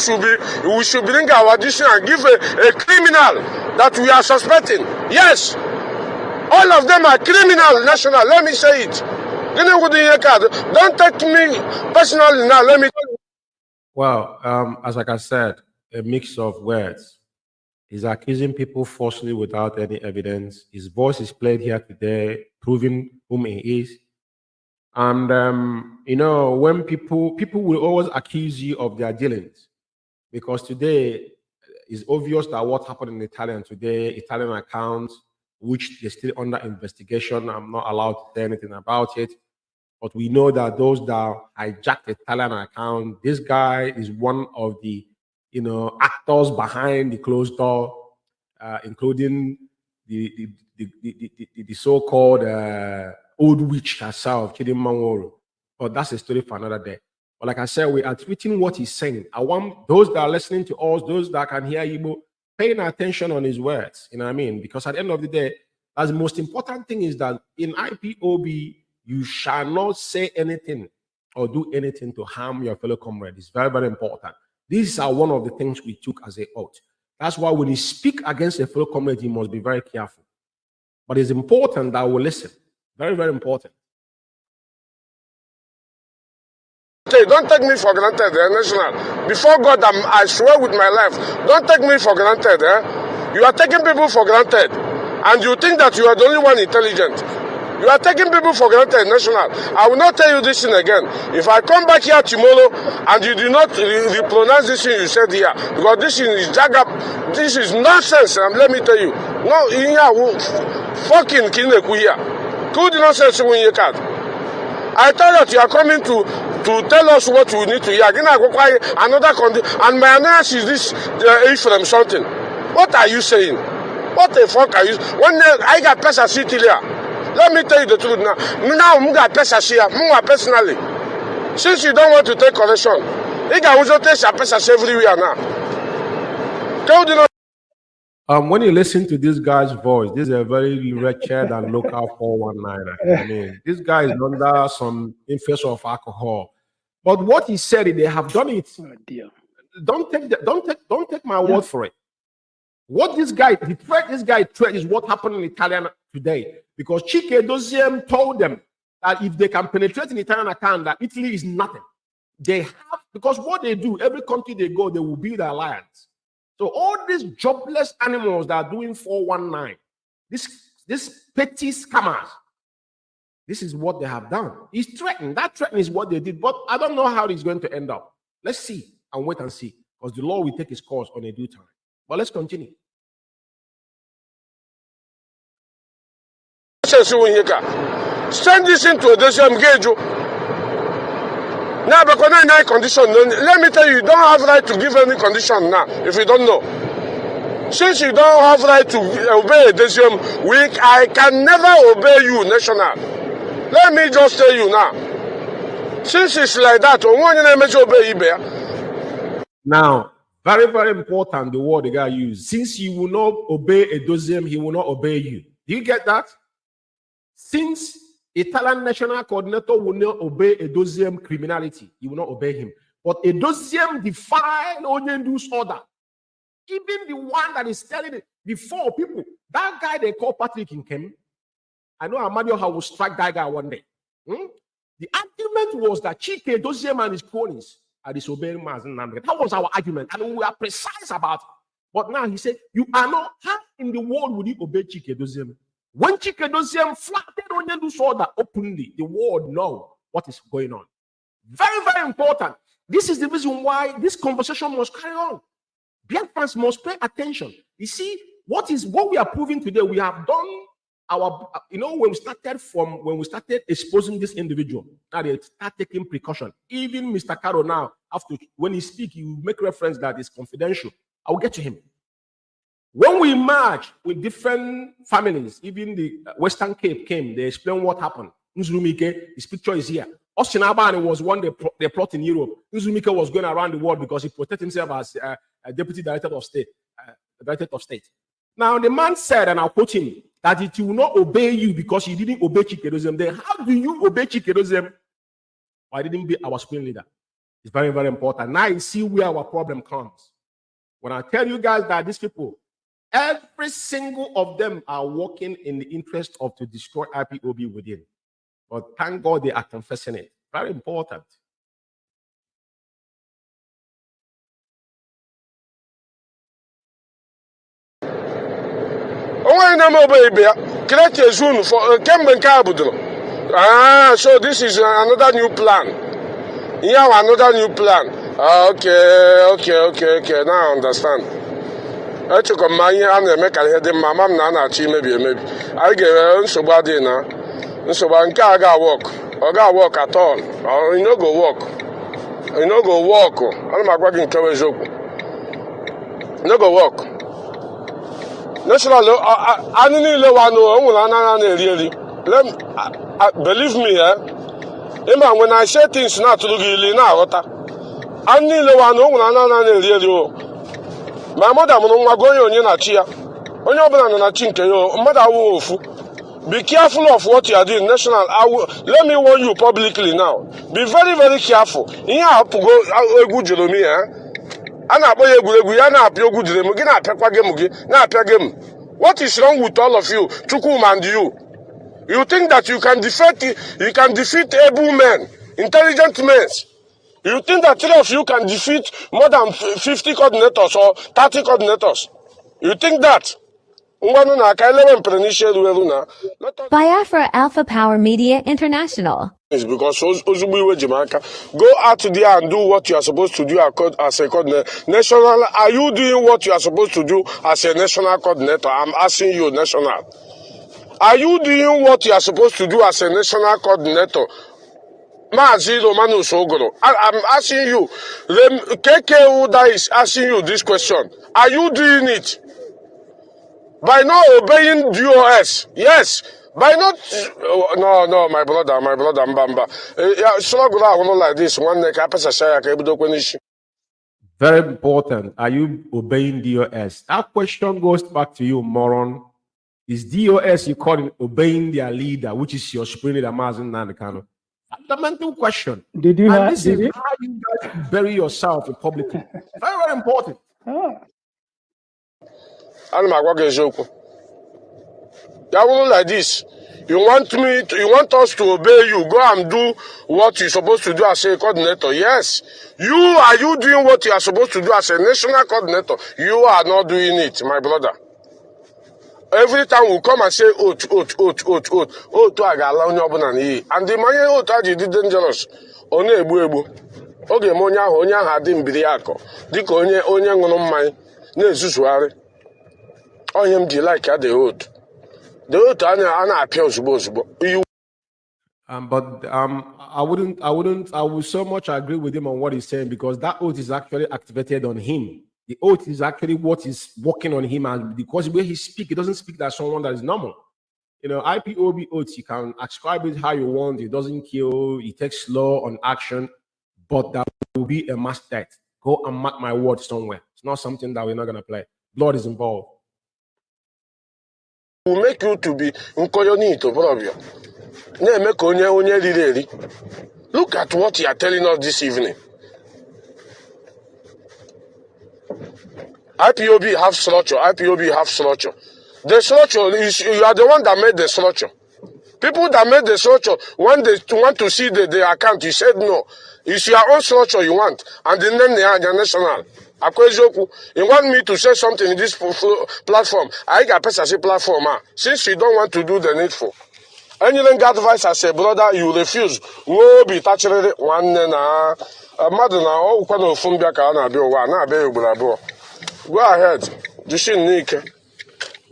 we should bring our addition and give a criminal that we are suspecting. Yes, all of them are criminal national. Let me say it. Don't take me personally now. Let me. Well, as like I said, a mix of words. He's accusing people falsely without any evidence. His voice is played here today, proving whom he is. And, you know, when people will always accuse you of their dealings, because today it's obvious that what happened in Italian today, Italian accounts, which they're still under investigation. I'm not allowed to say anything about it. But we know that those that hijacked the Italian account, this guy is one of the, you know, actors behind the closed door, including the so-called old witch herself, Chidinma Nworo. But that's a story for another day. But like I said, we are treating what he's saying. I want those that are listening to us, those that can hear Igbo, paying attention on his words. You know what I mean? Because at the end of the day, that's the most important thing is that in IPOB, you shall not say anything or do anything to harm your fellow comrade. It's very, very important. These are one of the things we took as an oath. That's why when you speak against a fellow comrade, you must be very careful. But it's important that we listen. Very, very important. Don't take me for granted, national. Before God, I swear with my life, don't take me for granted. You are taking people for granted. And you think that you are the only one intelligent. You are taking people for granted, national. I will not tell you this thing again. If I come back here tomorrow and you do not repronounce this thing you said here, because this thing is jagged, this is nonsense. Let me tell you. No, in here, fucking kineku here. Good nonsense when you can't. I thought that you are coming to tell us what we need to hear. Again, I go quiet another condition. And my analysis is this Ephraim something. What are you saying? What the fuck are you? When I got Pesa City here, let me tell you the truth now. Now, I got Pesa here, personally. Since you don't want to take correction, I got also take Pesa everywhere now. When you listen to this guy's voice, this is a very wretched and local 419. I mean, this guy is under some influence of alcohol. But what he said, they have done it. Oh dear. Don't take my word for it. What this guy, the threat this guy threat is what happened in Italian today. Because Chike Doziem told them that if they can penetrate in Italian account, that Italy is nothing. They have, because what they do, every country they go, they will build an alliance. So all these jobless animals that are doing 419, this petty scammers, this is what they have done. He's threatened. That threatening is what they did. But I don't know how it's going to end up. Let's see and wait and see. Because the Lord will take his course on a due time. But let's continue. Send this into a gauge. Now, because any condition, let me tell you, you don't have right to give any condition now if you don't know. Since you don't have right to obey a decision week, I can never obey you, national. Let me just tell you now. Since it's like that, now, very, very important, the word the guy used. Since you will not obey a doziem, he will not obey you. Do you get that? Since Italian National Coordinator will not obey a doziem criminality, he will not obey him. But a doziem define Onyendu's order. Even the one that is telling it before people, that guy they call Patrick Nkem, I know Amadioha will strike that guy one day. The argument was that Chike Doziem and his cronies are disobeying Mazen Namde. That was our argument, and we are precise about it. But now he said, you are not, how in the world would you obey Chike Doziem? When Chike Doziem flattened Onyendu's order openly, the world know what is going on. Very, very important. This is the reason why this conversation must carry on. Biafrans must pay attention. You see, what we are proving today, we have done our, when we started exposing this individual, now they start taking precaution. Even Mr. Caro now, when he speaks, he will make reference that is confidential. I will get to him. When we march with different families, even the Western Cape came, they explained what happened. Nzurumike, his picture is here. Austin Abani was one they plot in Europe. Nzurumike was going around the world because he protected himself as a deputy director of state. Now the man said, and I'll quote him, that it will not obey you because you didn't obey Chike Doziem. Then how do you obey Chike Doziem? I didn't be our screen leader. It's very, very important. Now you see where our problem comes. When I tell you guys that these people, every single of them are working in the interest of to destroy IPOB within. But thank God they are confessing it. Very important. Create a zone for so this is another new plan. Yeah, another new plan. Okay. Now I understand. I took a money and make a head in my mom nana maybe. I get somebody now. So I got work. I got work at all. Or you know go work. You know go walk. I'm not working to a joke. No go work. National I need really. Believe me, when I say things not to really now, I need really. My mother was going on chia. On your banana chinke, mother wolf. Be careful of what you are doing, national. Let me warn you publicly now. Be very, very careful. You have to go a good Jeremy, what is wrong with all of you, Chukum and you? You think that you can defeat able men, intelligent men. You think that three of you can defeat more than 50 coordinators or 30 coordinators? You think that? Ngwanu na aka elewe mpere n'isi eru na. Let us Biafra Alpha Power Media International. is because ozugbo iwe ji m aka. Go out there and do what you are supposed to do as a coordinator. National, are you doing what you are supposed to do as a national coordinator? I'm asking you, national. Are you doing what you are supposed to do as a national coordinator? Maazi Romanus Ogoro, I'm asking you. The KK Uda is asking you this question. Are you doing it? By not obeying DOS? Yes. By not... No, my brother, Mbamba. Struggle out like this. One neck, Very important. Are you obeying DOS? That question goes back to you, moron. Is DOS you call it obeying their leader, which is your supreme leader, Mazen Nandekano? Fundamental question. Did you have? This is how you guys bury yourself in public. Very, very important. Like this. You want us to obey you. Go and do what you're supposed to do as a coordinator. Yes. Are you doing what you are supposed to do as a national coordinator? You are not doing it, my brother. Every time we come and say oath, to agala onye ọbụla n'iyi. And the man oath aji dị dangerous. Onye egbu. Oge m onye ahụ adị mbiri akọ. Dịka onye ṅụrụ mmanya na-ezuzugharị. Onye m ji like the oath. The oath a na-apịa ozugbo. But I would so much agree with him on what he's saying, because that oath is actually activated on him. The oath is actually what is working on him, and because the way he speaks, he doesn't speak as someone that is normal. You know, IPOB oath, you can ascribe it how you want. It doesn't kill. It takes slow on action, but that will be a mass death. Go and mark my word somewhere. It's not something that we're not going to play. Blood is involved. Will make you to be nkoyonito, probably. Look at what you are telling us this evening. IPOB have structure. The structure is, you are the one that made the structure. People that made the structure, when they want to see the account, you said no. It's your own structure you want. And then they are national. You want me to say something in this platform? I got a platform. Since you don't want to do the needful. Any advice as a brother, you refuse. No be touched one na madana or kwano fumbia kana be one be brabo. Go ahead. You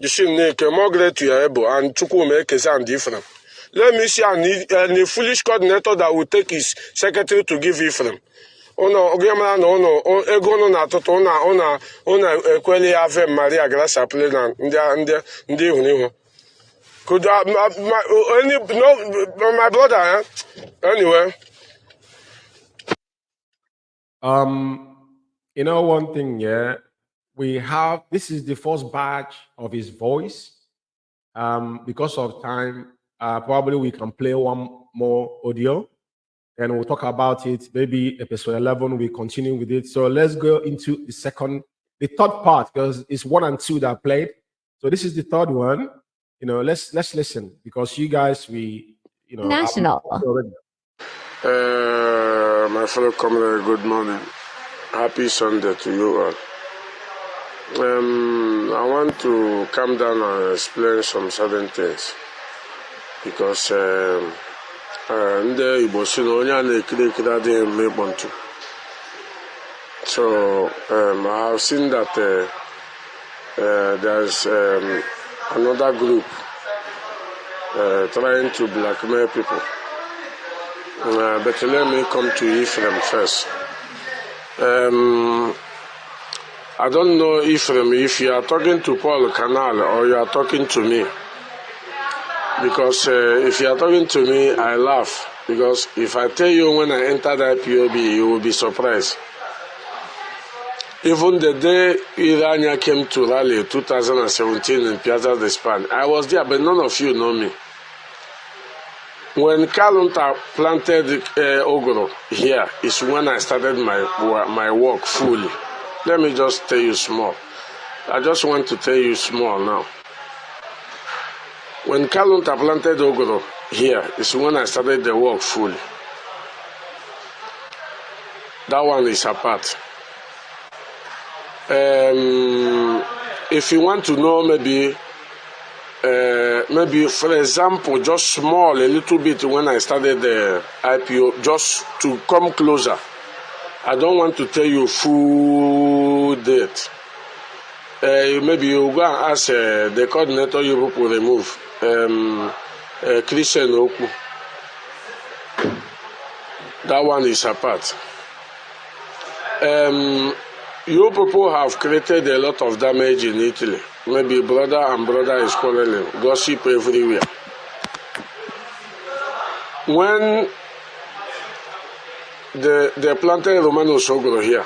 should more great to your able and chuku make sound different. Let me see a foolish coordinator that will take his secretary to give Ephraim. Oh no, no, Egono na toto ona equally have Maria Gracia Plena, and could my brother, anyway. You know one thing, yeah. We have, this is the first batch of his voice. Because of time, probably we can play one more audio and we'll talk about it. Maybe episode 11, we continue with it. So let's go into the third part, because it's 1 and 2 that I played. So this is the third one. You know, let's listen, because you guys, National. My fellow comrade, good morning. Happy Sunday to you all. I want to come down and explain some certain things, because ndị Igbo si na onye a na-ekiri ekiri adịghị mma ịkpọ ntụ. So I have seen that there's another group trying to blackmail people. But let me come to Ephraim first. I don't know, Ephraim, if you are talking to Paul Canal or you are talking to me. Because if you are talking to me, I laugh. Because if I tell you when I entered IPOB, you will be surprised. Even the day Irania came to rally 2017 in Piazza de Spain, I was there, but none of you know me. When Kalunta planted Ogoro here is when I started my work fully. Let me just tell you small. I just want to tell you small now. When Kalunta planted Ogoro here is when I started the work fully. That one is apart. If you want to know maybe maybe, for example, just small, a little bit when I started the IPO, just to come closer. I don't want to tell you full date. Maybe you go and ask the coordinator you will remove, Christian Oku. That one is apart. You people have created a lot of damage in Italy. Maybe brother and brother is quarreling, gossip everywhere. When they planted Romano Sogro here,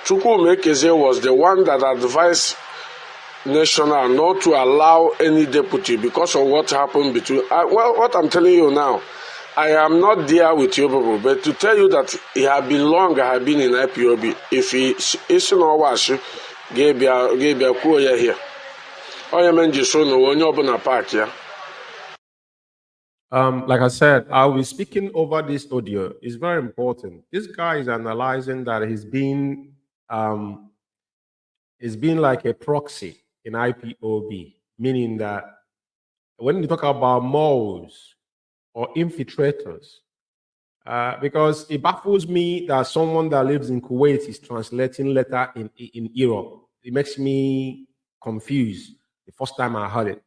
Chukwumekeze was the one that advised National not to allow any deputy because of what happened between. Well, what I'm telling you now, I am not there with you people, but to tell you that it has been long, I have been in IPOB. If he is not wash, give me a cool here. Like I said, I'll be speaking over this audio. It's very important. This guy is analyzing that he's been like a proxy in IPOB, meaning that when you talk about moles or infiltrators, because it baffles me that someone that lives in Kuwait is translating letter in Europe. It makes me confused the first time I heard it.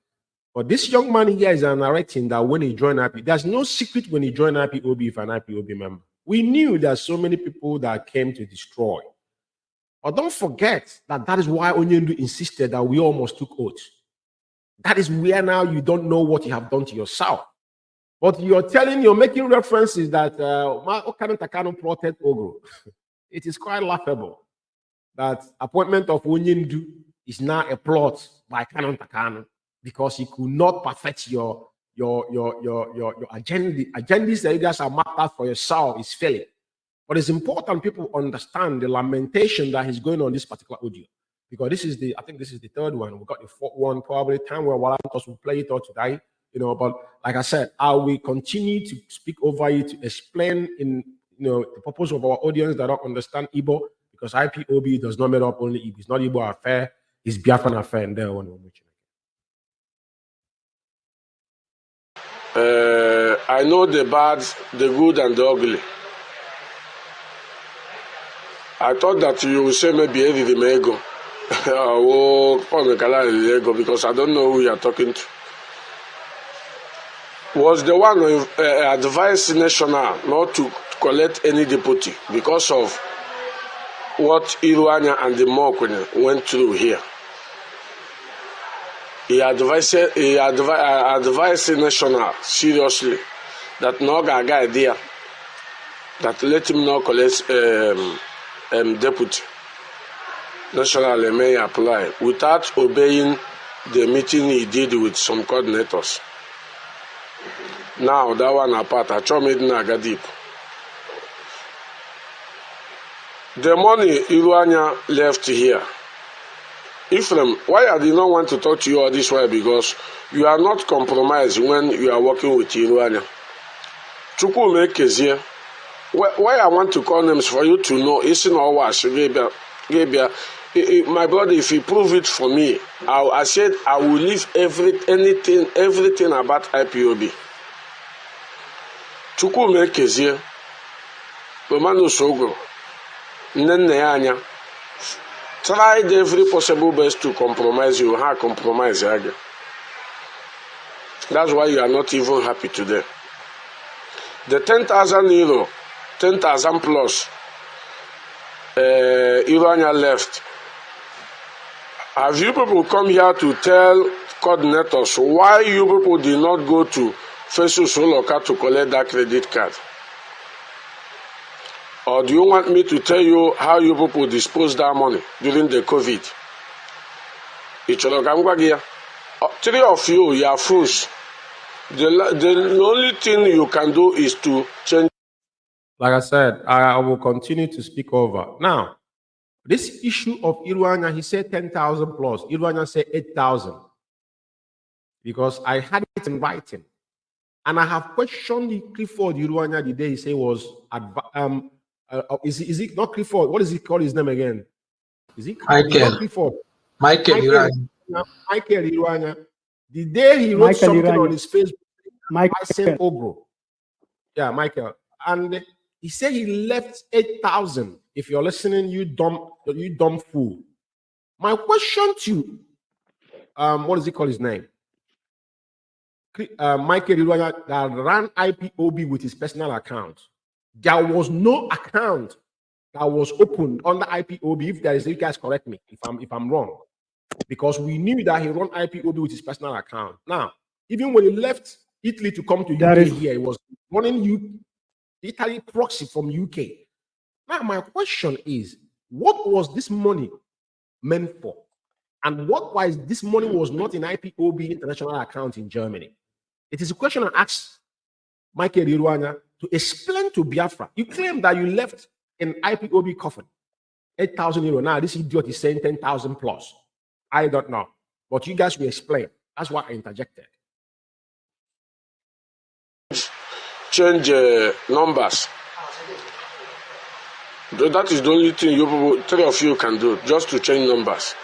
But this young man here is narrating that when he joined IPOB, there's no secret when he joined IPOB if an IPOB member. We knew there are so many people that came to destroy. But don't forget that is why Onyendu insisted that we almost took oath. That is where now you don't know what you have done to yourself. But you're making references that Takano protect Ogro. It is quite laughable that appointment of Onyendu is now a plot by Canon Takano because he could not perfect your agenda. Agendas that you guys are mapped out for yourself is failing. But it's important people understand the lamentation that is going on this particular audio. Because I think this is the third one. We got the fourth one, probably time where Walantos will play it all today. But like I said, I will continue to speak over you to explain in the purpose of our audience that don't understand Igbo, because IPOB does not make up only Igbo. It's not Igbo affair, it's Biafran affair, and there one. I know the bad, the good, and the ugly. I thought that you would say maybe Eddie the Mego. Because I don't know who you are talking to. Was the one who advised National not to collect any deputy because of what Iruanya and the Mokwe went through here. He advised National seriously that no guy there that let him not collect deputy. National may apply without obeying the meeting he did with some coordinators. Now that one apart, I told me Nagadip. The money Iruanya left here. Ephraim, why I did not want to talk to you all this way? Because you are not compromised when you are working with Iruanya. Chukwumekezie, why I want to call names for you to know, it's not wash, my brother, if you prove it for me, I said I will leave everything about IPOB. Chukwumekezie, Romano Sogro, Nene tried every possible best to compromise you. How compromise again? That's why you are not even happy today. The 10,000 euro, 10,000 plus, Iruanya left. Have you people come here to tell coordinators why you people did not go to Fesus Oloka to collect that credit card? Or do you want me to tell you how you people disposed that money during the COVID? Three of you are fools. The only thing you can do is to change. Like I said, I will continue to speak over. Now, this issue of Iruanya, he said 10,000 plus. Iruanya said 8,000. Because I had it in writing. And I have questioned Clifford Iruanya the day he said was, is it not Clifford? What is he called his name again? Is it Michael? Clifford? Michael Iruanya. Michael Iruanya. The day he wrote Michael something Irania. on his Facebook, Michael. I sent Ogro. Yeah, Michael. And he said he left 8,000. If you're listening, you dumb fool. My question to you, what does he call his name? Michael Irania that ran IPOB with his personal account. There was no account that was opened under IPOB. If there is, you guys correct me if I'm wrong, because we knew that he ran IPOB with his personal account. Now, even when he left Italy to come to UK here, he was running Italy proxy from UK. Now, my question is, what was this money meant for? And what why this money was not in IPOB international account in Germany? It is a question I asked Michael Irwania to explain to Biafra. You claim that you left an IPOB coffin, 8,000 euro. Now, this idiot is saying 10,000 plus. I don't know. But you guys will explain. That's why I interjected. Change numbers. That is the only thing three of you can do, just to change numbers.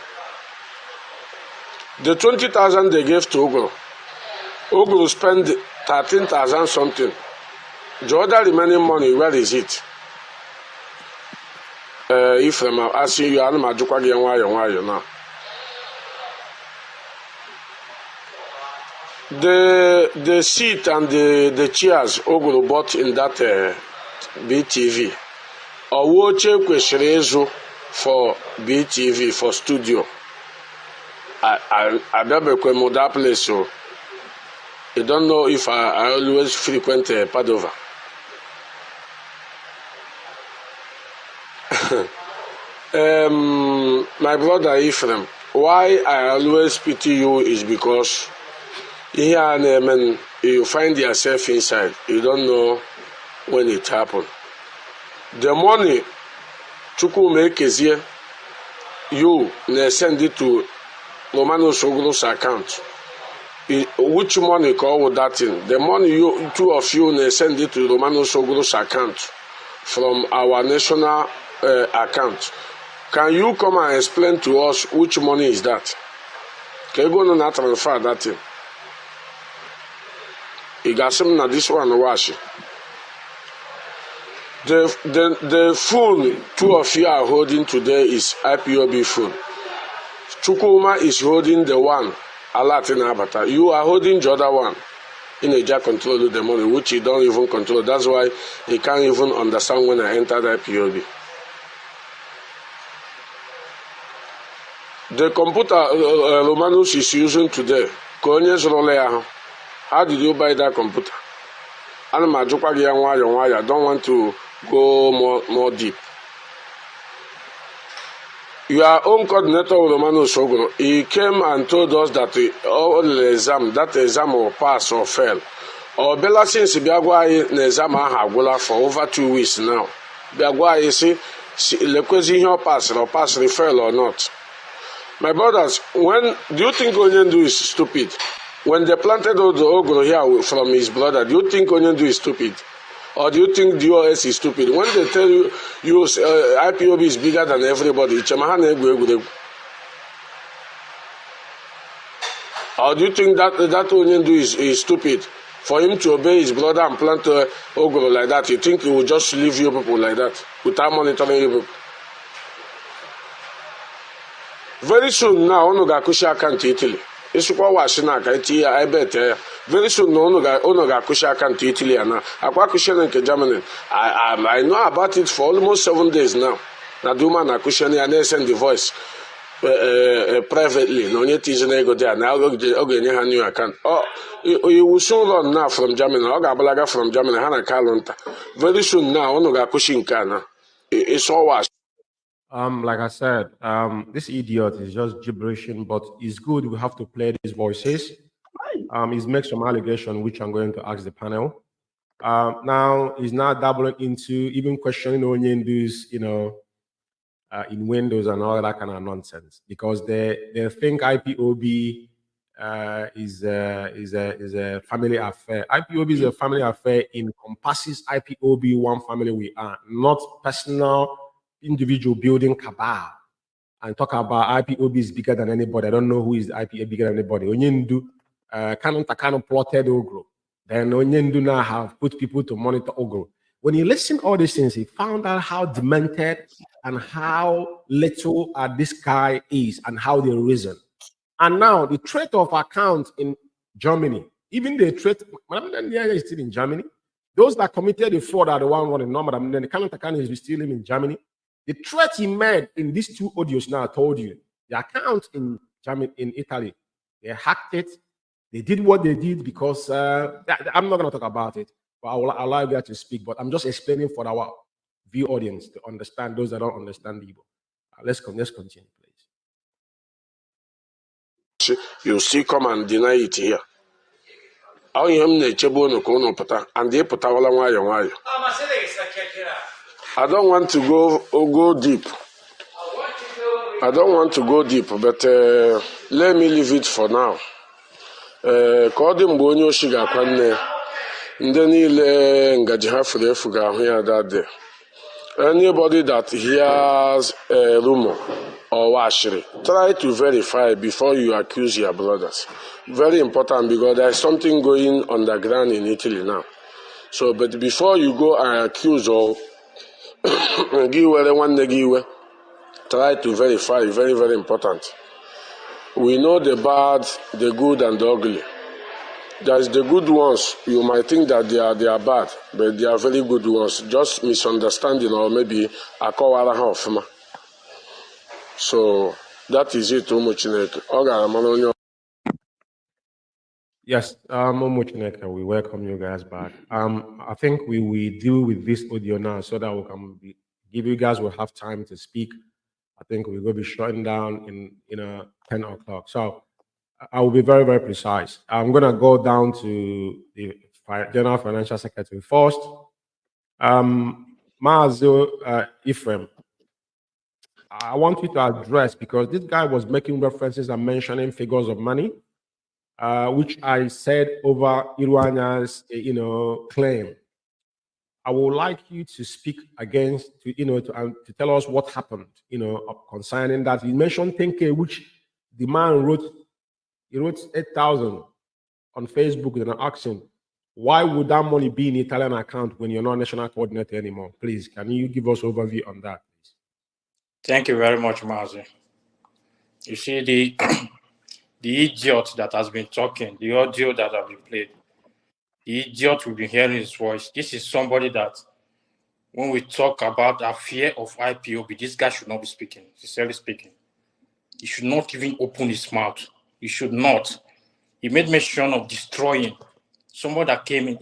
The 20,000 they gave to Ogro spent 13,000 something. The other remaining money, where is it? If I'm asking you, I'm not doing now. The seat and the chairs Ogro bought in that BTV. Owoche kwesịrị ịzụ for BTV for studio. I abịabekwe m that place, so I don't know if I always frequent Padova. My brother Ephraim, why I always pity you is because here and you find yourself inside. You don't know when it happened. The money Chukwume Ekezie, you send it to Romano Sogro's account. Which money call that in? The money you two of you send it to Romano Sogro's account from our national account. Can you come and explain to us which money is that? Can you go on and transfer that in? You got some na this one wash. The phone two of you are holding today is IPOB phone. Chukwuma is holding the one, Alatin Abata. You are holding the other one. In a jack control the money, which you don't even control. That's why he can't even understand when I entered IPOB. The computer Romanus is using today, how did you buy that computer? I don't want to go more deep. Your own coordinator, Romano Sogro, he came and told us that all the exam will pass or fail. Or Bella since Biagua exam for over 2 weeks now. Biagua is the question pass or pass, fail or not. My brothers, when do you think Onyendu is stupid? When they planted all the Ogro here from his brother, do you think Onyendu is stupid? Or do you think DOS is stupid? When they tell you IPOB is bigger than everybody, or do you think that Onyendu is stupid? For him to obey his brother and plant Ogro like that, you think he will just leave you people like that without monitoring you people? Very soon now, Onogakusha can't Italy. It's what was in I bet. Very soon, Onogakusha can't Italy. Aquakushan and Germany. I know about it for almost 7 days now. Naduma Nakushani and send the voice privately. No yet is an ego there. Now, okay, you account. Oh, you will soon run now from Germany. Ogabalaga from Germany. Hana Kalunta. Very soon now, Onogakushin Kana. It's all was. Like I said, this idiot is just gibberishing, but it's good we have to play these voices. He's made some allegation, which I'm going to ask the panel. Now he's now dabbling into even questioning Onyendu's, in Windows and all that kind of nonsense, because they think IPOB is a family affair. IPOB is a family affair, encompasses IPOB, one family we are, not personal individual building cabal and talk about IPOB is bigger than anybody. I don't know who is IPOB bigger than anybody. Onyendu Canon Takano plotted Ogro. Then Onyenduna have put people to monitor Ogro. When he listened to all these things, he found out how demented and how little this guy is and how they reason. And now the threat of account in Germany, even the threat, is still in Germany. Those that committed the fraud are the one running number. Then the Canon Takano is still in Germany. The threat he made in these two audios now, I told you, the account in Germany, in Italy, they hacked it. They did what they did because I'm not going to talk about it, but I will allow you guys to speak. But I'm just explaining for our view audience to understand those that don't understand Igbo. Let's continue, please. You still come and deny it here. How you and I don't want to go deep. I don't want to go deep, but let me leave it for now. Kodi mgbe onye oshi ga-akwa nne ndị niile ngaji ha furu efu ga-ahụ ya that day. Anybody that hears a rumor or washiri, try to verify before you accuse your brothers. Very important because there is something going underground in Italy now. So, but before you go and accuse or try to verify. Very, very important. We know the bad, the good, and the ugly. There's the good ones. You might think that they are bad, but they are very good ones. Just misunderstanding or maybe a kowara hofma. So that is it. Yes, we welcome you guys back. I think we deal with this audio now so that we can give you guys will have time to speak. I think we're going to be shutting down in 10 o'clock. So I will be very, very precise. I'm going to go down to the General Financial Secretary first. Maazio Ephraim, I want you to address, because this guy was making references and mentioning figures of money, which I said over Iruanya's, claim. I would like you to speak against, to tell us what happened, concerning that. He mentioned 10K, which the man wrote 8,000 on Facebook in an auction. Why would that money be in Italian account when you're not national coordinator anymore? Please, can you give us overview on that, please? Thank you very much, Mazi. You see, the idiot that has been talking, the audio that have been played, the idiot will be hearing his voice. This is somebody that, when we talk about a fear of IPOB, this guy should not be speaking, sincerely speaking. He should not even open his mouth. He should not. He made mention of destroying. Somebody that came in,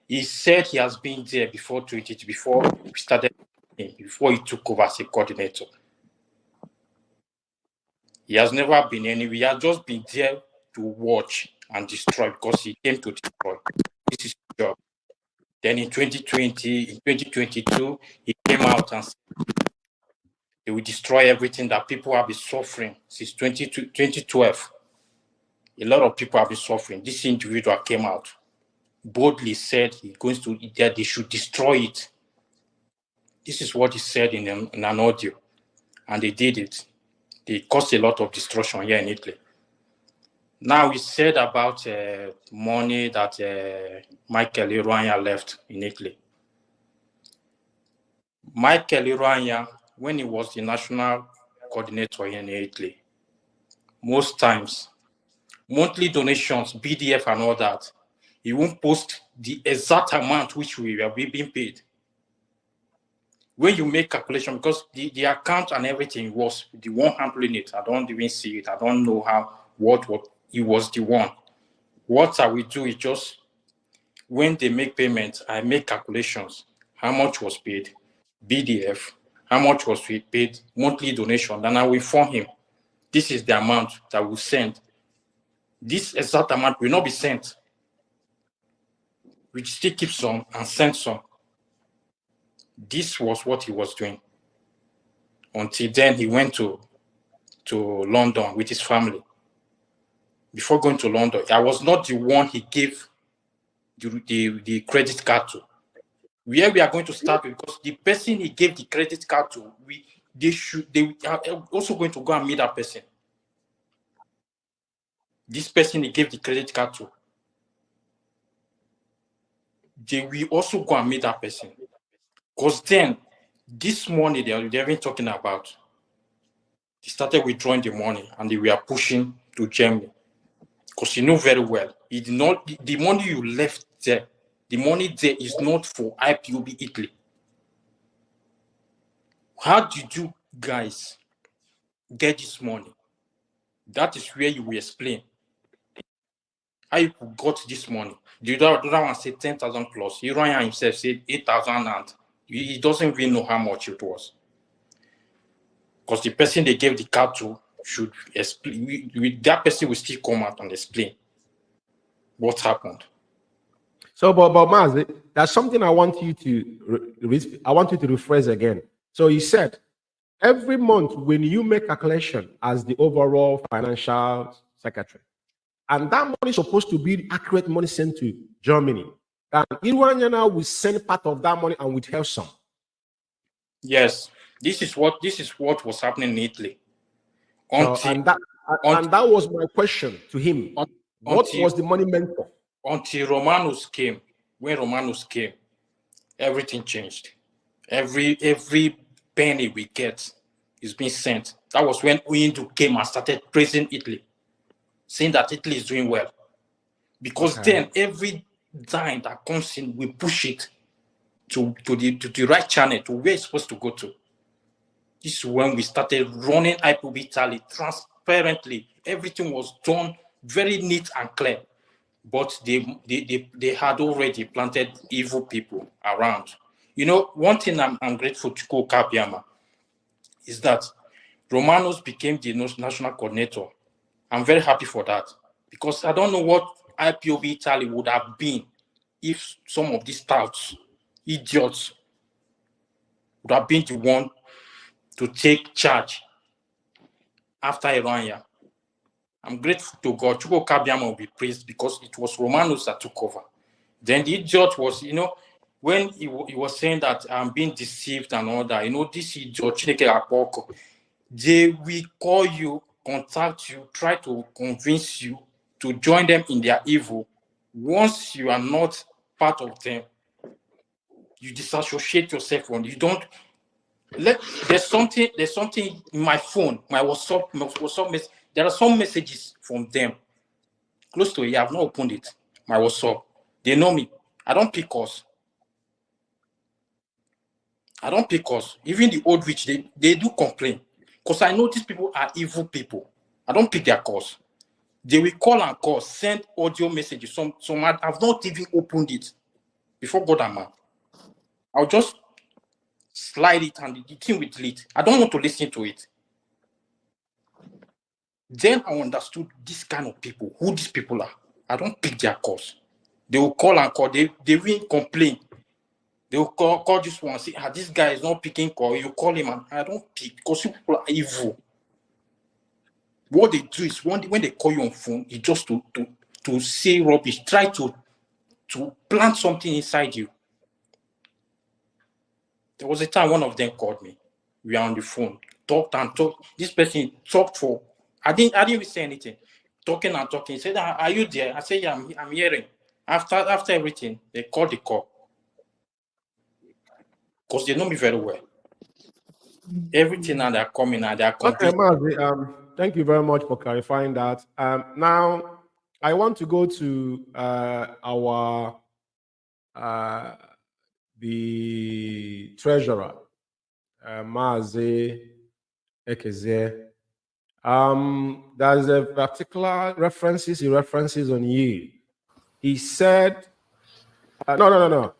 he said he has been there before before we started, before he took over as a coordinator. He has never been anywhere. He has just been there to watch and destroy, because he came to destroy. This is his job. Then in 2022, he came out and said he will destroy everything that people have been suffering since 2012. A lot of people have been suffering. This individual came out, boldly said he's going to, that they should destroy it. This is what he said in an audio, and they did it. They caused a lot of destruction here in Italy. Now, he said about money that Michael Iruanya left in Italy. Michael Iruanya, when he was the national coordinator here in Italy, most times, monthly donations, BDF and all that, he won't post the exact amount which we were being paid. When you make calculation, because the account and everything was the one handling it, I don't even see it. I don't know what he was the one. What I will do is just, when they make payments, I make calculations. How much was paid, BDF, how much was paid, monthly donation, then I will inform him. This is the amount that we send. This exact amount will not be sent. We still keep some and send some. This was what he was doing. Until then, he went to London with his family. Before going to London, I was not the one he gave the credit card to. Where we are going to start with, because the person he gave the credit card to, they are also going to go and meet that person. this person he gave the credit card to, they will also go and meet that person. Because then, this money they're even talking about, they started withdrawing the money and they were pushing to Germany. Because you know very well, it did not, the money you left there, the money there is not for IPOB Italy. How did you guys get this money? That is where you will explain how you got this money. The other one said 10,000 plus. Iran himself said 8,000 and he doesn't even know how much it was. Because the person they gave the card to should explain. That person will still come out and explain what happened. So, but Maz, there's something I want you to rephrase again. So he said, every month when you make a collection as the overall financial secretary, and that money is supposed to be accurate money sent to Germany, and Iranian will send part of that money and withhold some. Yes, this is what was happening in Italy. And that was my question to him. What was the money meant for? Until Romanos came. When Romanos came, everything changed. Every penny we get is being sent. That was when Uyindu came and started praising Italy, saying that Italy is doing well. Because then every dime that comes in, we push it to the right channel, to where it's supposed to go to. This is when we started running IPOB Italy transparently. Everything was done very neat and clear. But they had already planted evil people around. You know, one thing I'm grateful to Chukwuka Abbiama is that Romanos became the national coordinator. I'm very happy for that. Because I don't know what IPOB Italy would have been if some of these touts, idiots, would have been the one to take charge after Irania. I'm grateful to God. Chukwuka Abbiama will be praised because it was Romanos that took over. Then the idiot was, you know, when he was saying that I'm being deceived and all that, you know, this idiot, Chineke Akpoko, they will call you, contact you, try to convince you to join them in their evil. Once you are not part of them, you disassociate yourself from. You don't. There's something in my phone, my WhatsApp message. There are some messages from them. Close to it, I have not opened it. My WhatsApp. They know me. I don't pick calls. Even the old rich, they do complain. Because I know these people are evil people. I don't pick their calls. They will call, send audio messages. Some I've not even opened it before God and man. I'll just slide it and the thing will delete. I don't want to listen to it. Then I understood this kind of people, who these people are. I don't pick their calls. They will call. They will complain. They will call this one, say, this guy is not picking call. You call him and I don't pick because you people are evil. What they do is when they call you on phone, it's just to say rubbish, try to plant something inside you. There was a time one of them called me. We are on the phone, talked. This person talked for. I didn't even say anything. Talking. He said, "Are you there?" I said, "Yeah, I'm hearing." After everything, they called the call because they know me very well. Everything now they're coming and they're okay, Mazi, thank you very much for clarifying that. Now I want to go to the treasurer, Mazi Ekeze. There's a particular he references on you. He said, no.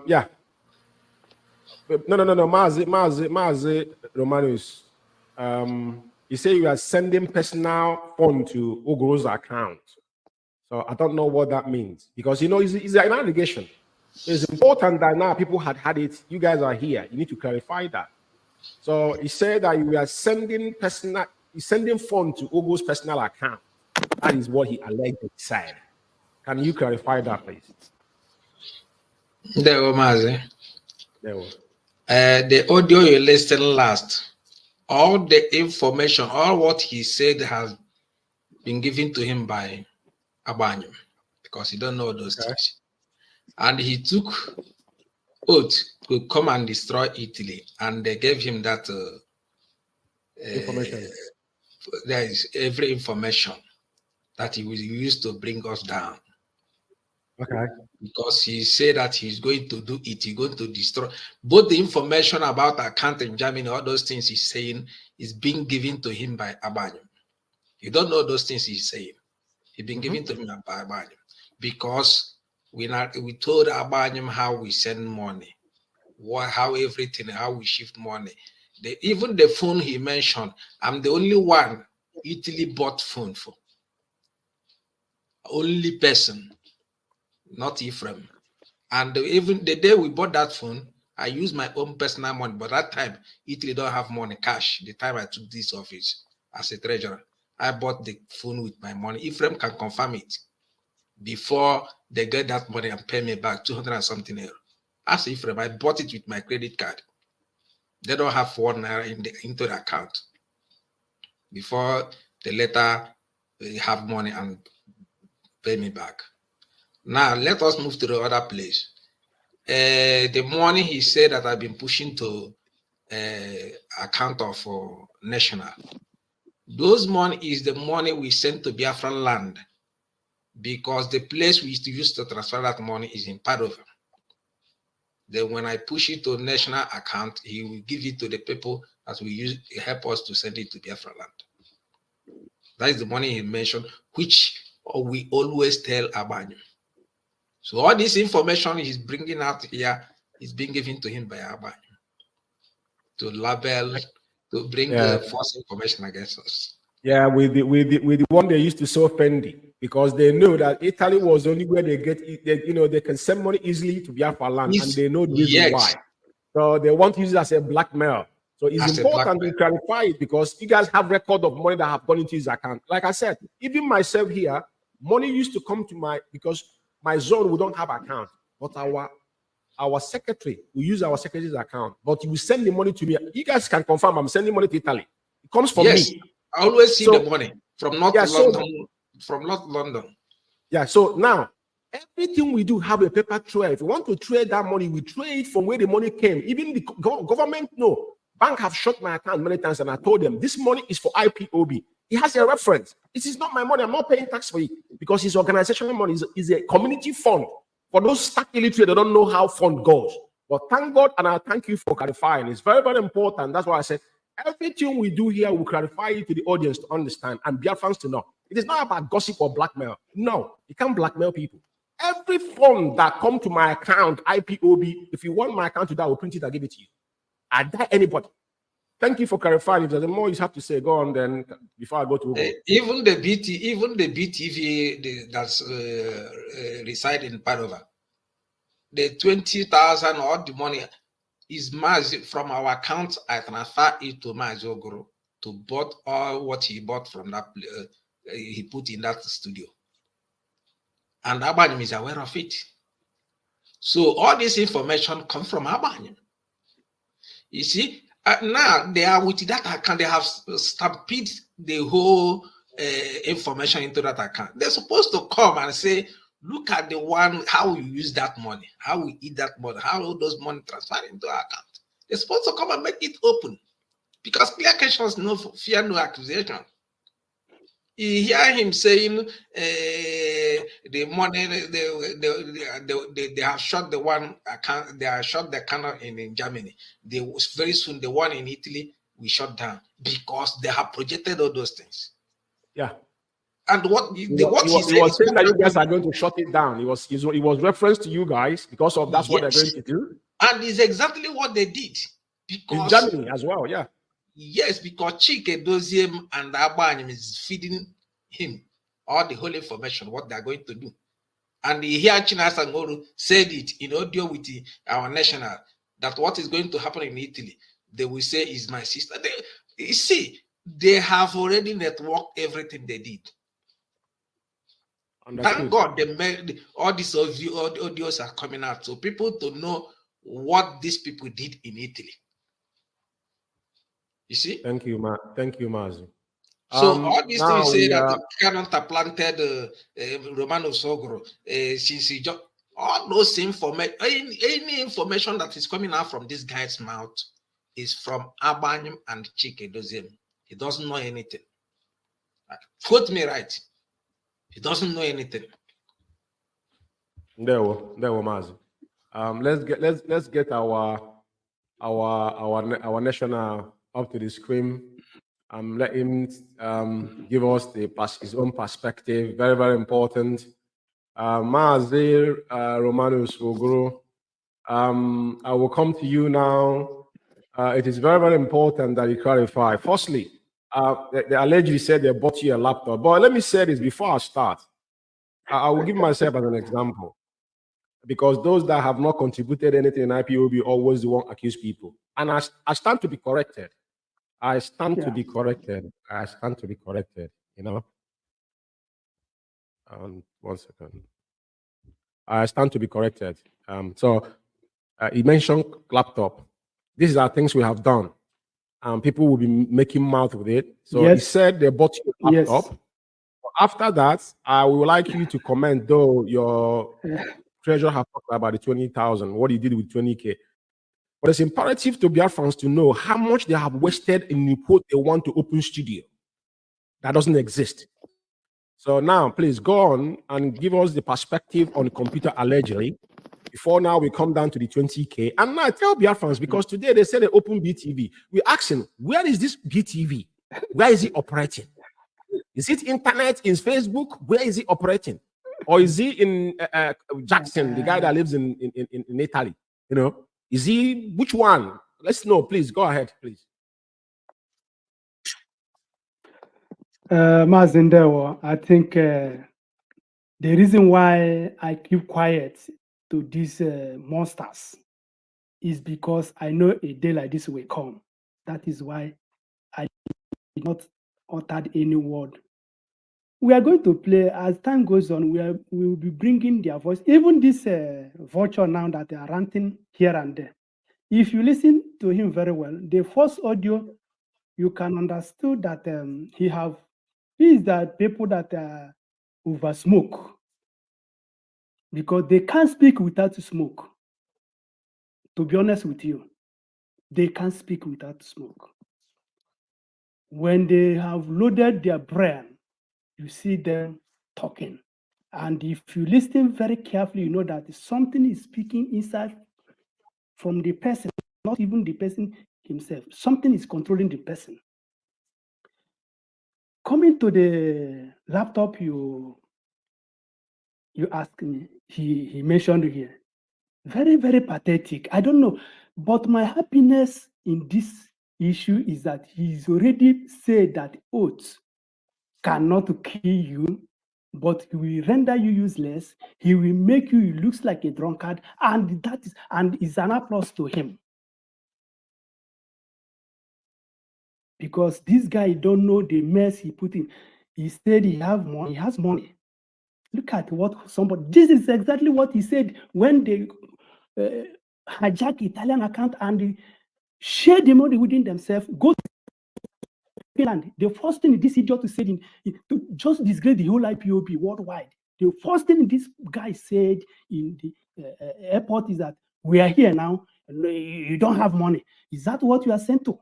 Yeah. No. Mazi Romanus. He said you are sending personal fund to Ugro's account. So I don't know what that means because it's an allegation. It's important that now people had it. You guys are here. You need to clarify that. So he said that you are sending fund to Ugro's personal account. That is what he allegedly said. Can you clarify that, please? There was Mazi. There was. The audio you listened last, all the information, all what he said has been given to him by Abanyum, because he don't know those things. And he took oath to come and destroy Italy, and they gave him that information. There is every information that he will use to bring us down. Okay. Because he said that he's going to do it, he's going to destroy. Both the information about account in Germany, all those things he's saying, is being given to him by Abanyum. You don't know those things he's saying. He's been given to him by Abanyum. Because we told Abanyum how we send money, how everything, how we shift money. Even the phone he mentioned, I'm the only one Italy bought phone for. Only person, not Ephraim. And even the day we bought that phone, I used my own personal money. But that time, Italy don't have money, cash. The time I took this office as a treasurer, I bought the phone with my money. Ephraim can confirm it. Before they get that money and pay me back 200 and something euro. As Ephraim, I bought it with my credit card. They don't have $1 into the account. Before they later have money and pay me back. Now, let us move to the other place. The money he said that I've been pushing to account of national. Those money is the money we sent to Biafra land, because the place we used to transfer that money is in Padova. Then when I push it to national account, he will give it to the people as we use help us to send it to Biafra land. That is the money he mentioned, which we always tell Abanyum. So all this information he's bringing out here is being given to him by Abanyum to label, to bring false information against us. Yeah, with the one they used to sell Fendi, because they know that Italy was the only where they get, they can send money easily to Biafra land, and they know the reason why. So they want to use it as a blackmail. So it's important to clarify it, because you guys have record of money that have gone into his account. Like I said, even myself here, money used to come to because my zone, we don't have account, but our secretary, we use our secretary's account, but you will send the money to me. You guys can confirm I'm sending money to Italy. It comes from me. I always see the money from North London. From North London. Yeah, so now everything we do have a paper trail. If we want to trade that money, we trade it from where the money came. Even the government bank have shut my account many times, and I told them this money is for IPOB. It has a reference. This is not my money. I'm not paying tax for it, because his organizational money is a community fund. For those stuck illiterate, they don't know how fund goes. But thank God, and I thank you for clarifying. It's very, very important. That's why I said everything we do here, we clarify it to the audience to understand and Biafrans to know. It is not about gossip or blackmail. No, you can't blackmail people. Every fund that come to my account, IPOB, if you want my account to that, I will print it, I'll give it to you. I dare anybody. Thank you for clarifying. If there's more you have to say, go on then before I go to even the BTV that's reside in Padova, the 20,000 or the money is Mazi from our account. I transfer it to Mazi Ogoro to bought all what he bought from that he put in that studio, and Abanyum is aware of it. So all this information comes from Abanyum. You see. Now they are with that account, they have stampeded the whole information into that account. They're supposed to come and say, look at the one, how you use that money, how we eat that money, how all those money transfer into our account. They're supposed to come and make it open, because clear questions, no fear, no accusation. You hear him saying the money, they have shot the one account, they have shot the account in Germany. Very soon, the one in Italy we shut down, because they have projected all those things. Yeah. And what he was saying that you guys are going to shut it down. It was reference to you guys, because of that's what they're going to do. And it's exactly what they did. Because in Germany as well, yeah. Yes, because Chike Doziem and Abanyum is feeding him all the whole information, what they're going to do. And he hear Chinas Angoru said it in audio with our national, that what is going to happen in Italy, they will say is my sister. You see, they have already networked everything they did. Understood. Thank God they made all these audios are coming out, so people to know what these people did in Italy. You see? Thank you, Mazi. So all these things Now say we that are. the Canada planted Romano Sogro, since he just all those information, any information that is coming out from this guy's mouth is from Abanyum and Chike Doziem. He doesn't know anything. Quote me right. He doesn't know anything. There we Mazi. Let's get our national up to the screen. Let him give us his own perspective. Very, very important. Maazir Romanus Oguru, I will come to you now. It is very, very important that you clarify. Firstly, they allegedly said they bought you a laptop. But let me say this before I start. I will give myself as an example, because those that have not contributed anything in IPOB always won't accuse people. And I stand to be corrected. I stand to be corrected. I stand to be corrected, you know. 1 second. I stand to be corrected. So he mentioned laptop. These are things we have done. People will be making mouth with it. So he said they bought you a laptop. After that, I would like you to comment, though your treasurer have talked about the 20,000, what he did with 20K. But it's imperative to Biafrans to know how much they have wasted in the quote they want to open studio. That doesn't exist. So now, please go on and give us the perspective on the computer allegedly. Before now, we come down to the 20K. And now tell Biafrans, because today they said they open BTV. We ask him, where is this BTV? Where is it operating? Is it internet? Is Facebook? Where is it operating? Or is he in Jackson, the guy that lives in Italy? You know, is he, which one? Let's know, please. Go ahead, please. Mazindewo, I think the reason why I keep quiet to these monsters is because I know a day like this will come. That is why I did not utter any word. We are going to play, as time goes on, we will be bringing their voice. Even this vulture now that they are ranting here and there. If you listen to him very well, the first audio, you can understand that he is the people that over smoke, because they can't speak without smoke. To be honest with you, they can't speak without smoke. When they have loaded their brain, you see them talking. And if you listen very carefully, you know that something is speaking inside from the person, not even the person himself. Something is controlling the person. Coming to the laptop you asked me, he mentioned here. Very, very pathetic. I don't know. But my happiness in this issue is that he's already said that oaths cannot kill you, but he will render you useless. He will make you look like a drunkard, and that is an applause to him. Because this guy don't know the mess he put in. He said he has money. Look at what somebody. This is exactly what he said when they hijack Italian account and they share the money within themselves. Go to Finland. The first thing this idiot said to just disgrace the whole IPOB worldwide. The first thing this guy said in the airport is that we are here now. You don't have money. Is that what you are sent to?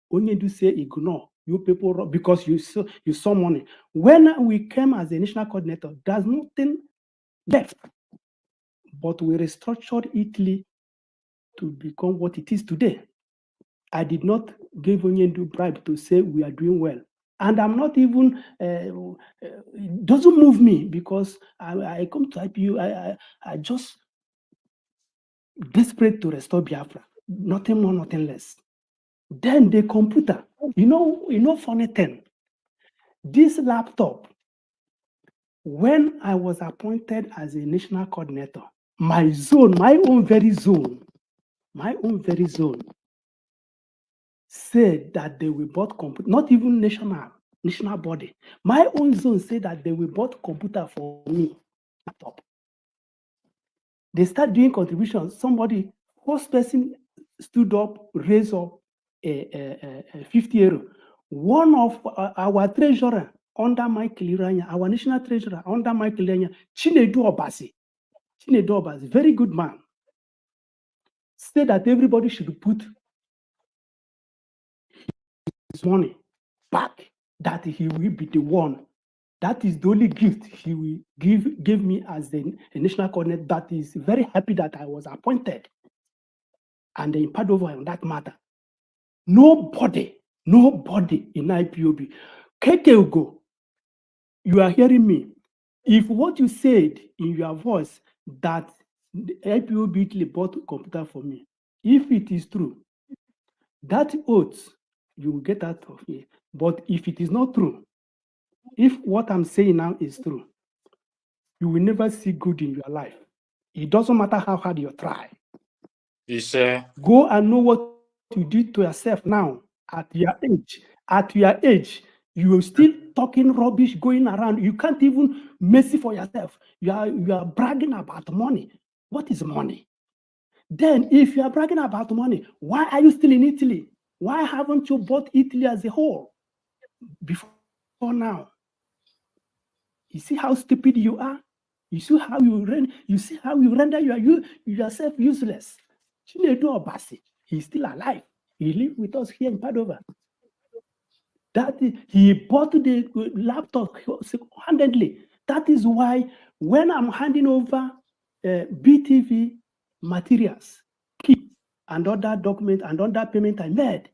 Only do say ignore you people because you saw money. When we came as a national coordinator, there's nothing left, but we restructured Italy to become what it is today. I did not give Onyendu bribe to say we are doing well, and I'm not even. It doesn't move me because I come to IPU. I just desperate to restore Biafra. Nothing more, nothing less. Then the computer, you know, funny thing. This laptop, when I was appointed as a national coordinator, my own very zone, said that they will bought computer, not even national body. My own zone said that they will bought computer for me, laptop. They start doing contributions. Somebody, first person stood up, raised up a 50 euro. One of our treasurer under Michael Iranya, our national treasurer under Michael Iranya, Chinedu Obasi, very good man, said that everybody should put his money back, that he will be the one. That is the only gift he will give me as a national coordinator. That is very happy that I was appointed and in Padova on that matter. Nobody in IPOB. Kekeugo, you are hearing me. If what you said in your voice that the IPOB Italy bought a computer for me, if it is true, that oath you will get out of here. But if it is not true, if what I'm saying now is true, you will never see good in your life. It doesn't matter how hard you try. Yes, Go and know what you did to yourself now at your age. At your age, you are still talking rubbish going around. You can't even mercy for yourself. You are bragging about money. What is money? Then, if you are bragging about money, why are you still in Italy? Why haven't you bought Italy as a whole before now? You see how stupid you are? You see how you render yourself useless. Chinedu Obasi, he's still alive. He lives with us here in Padova. He bought the laptop handedly. That is why when I'm handing over BTV materials, key, and other documents and other payment I made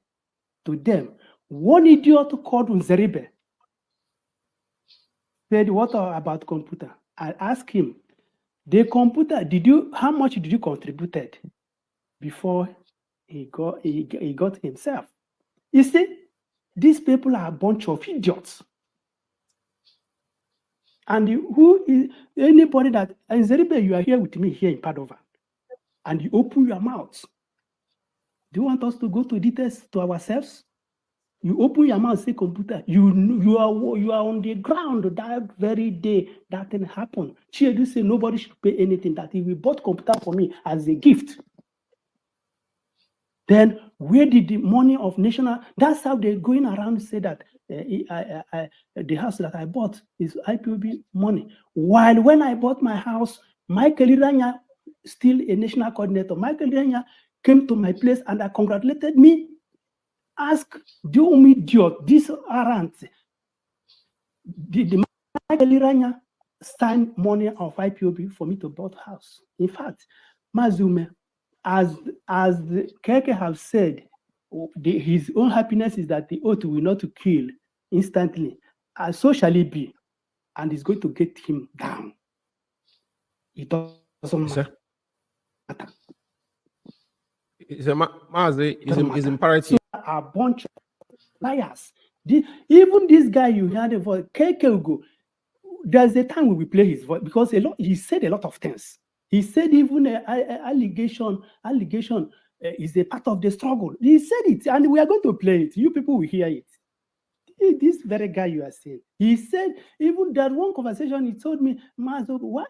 to them, one idiot called Nzeribe said, "What about computer?" I asked him, "The computer, how much did you contributed before he got himself?" You see, these people are a bunch of idiots. And who is anybody that, and Zeribe, you are here with me here in Padova, and you open your mouth. Do you want us to go to details to ourselves? You open your mouth, say computer. You are on the ground that very day that thing happened. Chiedu say nobody should pay anything, that he will bought computer for me as a gift. Then where did the money of national? That's how they're going around say that the house that I bought is IPOB money. While when I bought my house, Michael Iranya, still a national coordinator, Michael Iranya came to my place and congratulated me. Ask the idiot, this aren't. Did Michael Iranya sign money of IPOB for me to buy house? In fact, Mazume, as the Keke have said, his own happiness is that the oath will not to kill instantly. And so shall it be. And it's going to get him down. It doesn't matter. It's imperative. A bunch of liars. Even this guy you heard for Keke will go. There's a time we will play his voice because he said a lot of things. He said even allegation is a part of the struggle. He said it, and we are going to play it. You people will hear it. This very guy you are saying, he said even that one conversation. He told me, Mazo, why?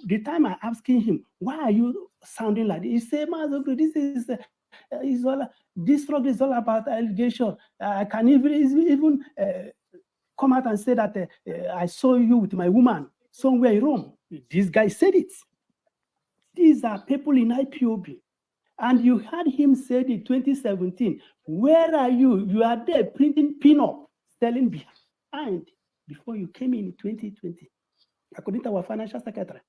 The time I asking him, why are you sounding like this? He said, Mazo, this struggle is all about allegation. I can even come out and say that I saw you with my woman somewhere in Rome. This guy said it. These are people in IPOB. And you heard him say in 2017, where are you? You are there printing pin-up, selling behind before you came in 2020, according to our financial secretary.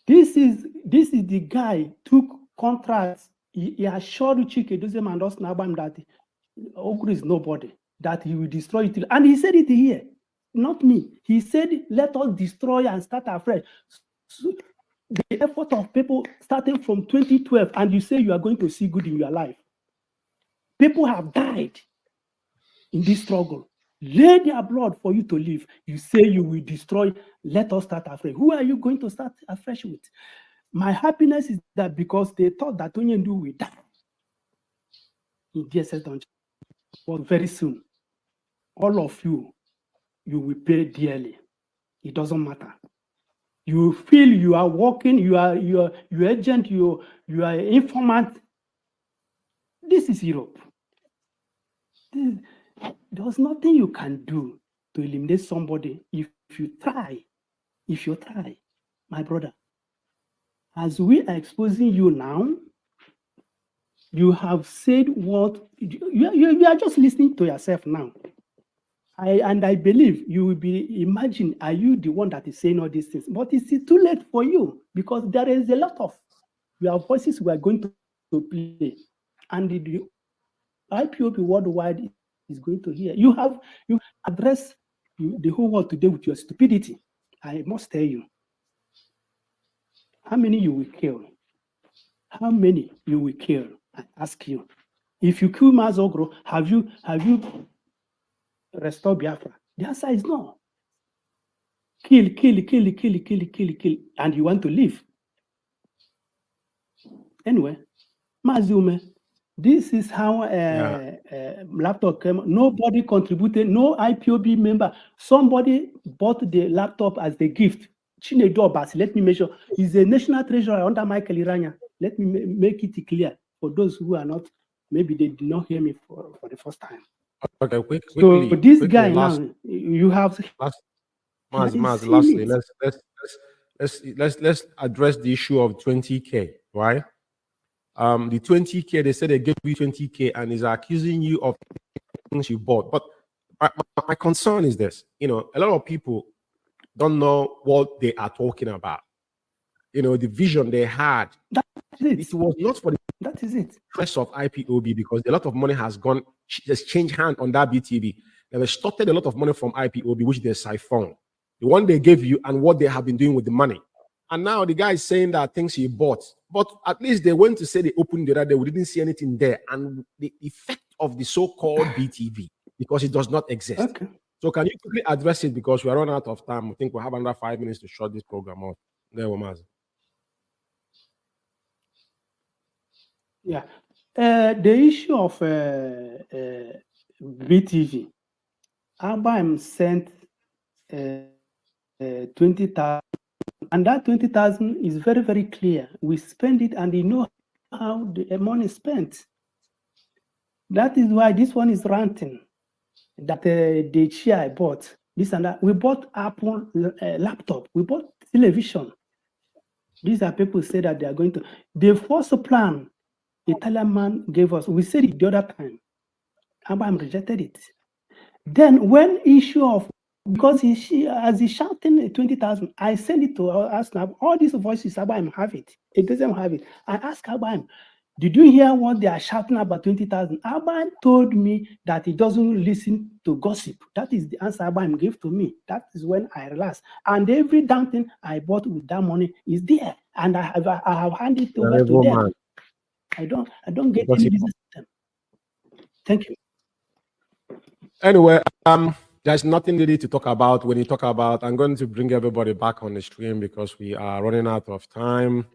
This is the guy took contracts. He assured Chike Dozem and us Nabam that Ogru is nobody, that he will destroy it. And he said it here, not me. He said, let us destroy and start afresh. So the effort of people starting from 2012, and you say you are going to see good in your life. People have died in this struggle. Lay their blood for you to live. You say you will destroy, let us start afresh. Who are you going to start afresh with? My happiness is that because they thought that Onyendu will die in DSS dungeon. But very soon, all of you will pay dearly. It doesn't matter. You feel you are working, you are agent, you are informant. This is Europe. There's nothing you can do to eliminate somebody if you try. If you try, my brother, as we are exposing you now, you have said what you are just listening to yourself now. I believe you will be imagine, are you the one that is saying all these things? But it's too late for you because there is a lot of your voices we are going to play, and the IPOB worldwide is going to hear. You address the whole world today with your stupidity. I must tell you. How many you will kill? How many you will kill? I ask you. If you kill Mazogro, have you restored Biafra? The answer is no. Kill, and you want to live. Anyway, Mazume, this is how laptop came. Nobody contributed, no IPOB member. Somebody bought the laptop as a gift. Chinedu Obasi, let me make sure, he's a national treasurer under Michael Iranya. Let me make it clear for those who are not, maybe they did not hear me for the first time. Okay, quickly. So this quickly, guy now, you have. Lastly, let's address the issue of 20K, right? The 20K, they said they gave you 20K and is accusing you of things you bought. But my concern is this: a lot of people don't know what they are talking about. The vision they had. It was not for the interest of IPOB because a lot of money has changed hand on that BTV. They extorted a lot of money from IPOB, which they siphoned. The one they gave you and what they have been doing with the money. And now the guy is saying that things he bought. But at least they went to say they opened the other day. We didn't see anything there. And the effect of the so-called BTV, because it does not exist. Okay. So can you quickly address it because we are running out of time? I think we have another 5 minutes to shut this program off. There, Wamaz. Yeah. The issue of BTV, Abam sent 20,000, and that 20,000 is very, very clear. We spend it and you know how the money is spent. That is why this one is ranting. That the chair I bought, this and that. We bought Apple laptop. We bought television. These are people say that they are going to. The first plan Italian man gave us, we said it the other time. Abraham rejected it. Then when issue of, because as he's shouting 20,000, I send it to Asnab. All these voices, Abraham have it. It doesn't have it. I asked Abraham, did you hear what they are shouting about 20,000? Abraham told me that he doesn't listen to gossip. That is the answer Abraham gave to me. That is when I realized. And every damn thing I bought with that money is there. And I have handed it over to them. I don't get any business with them. Thank you. Anyway, there's nothing really to talk about. When you talk about, I'm going to bring everybody back on the stream because we are running out of time.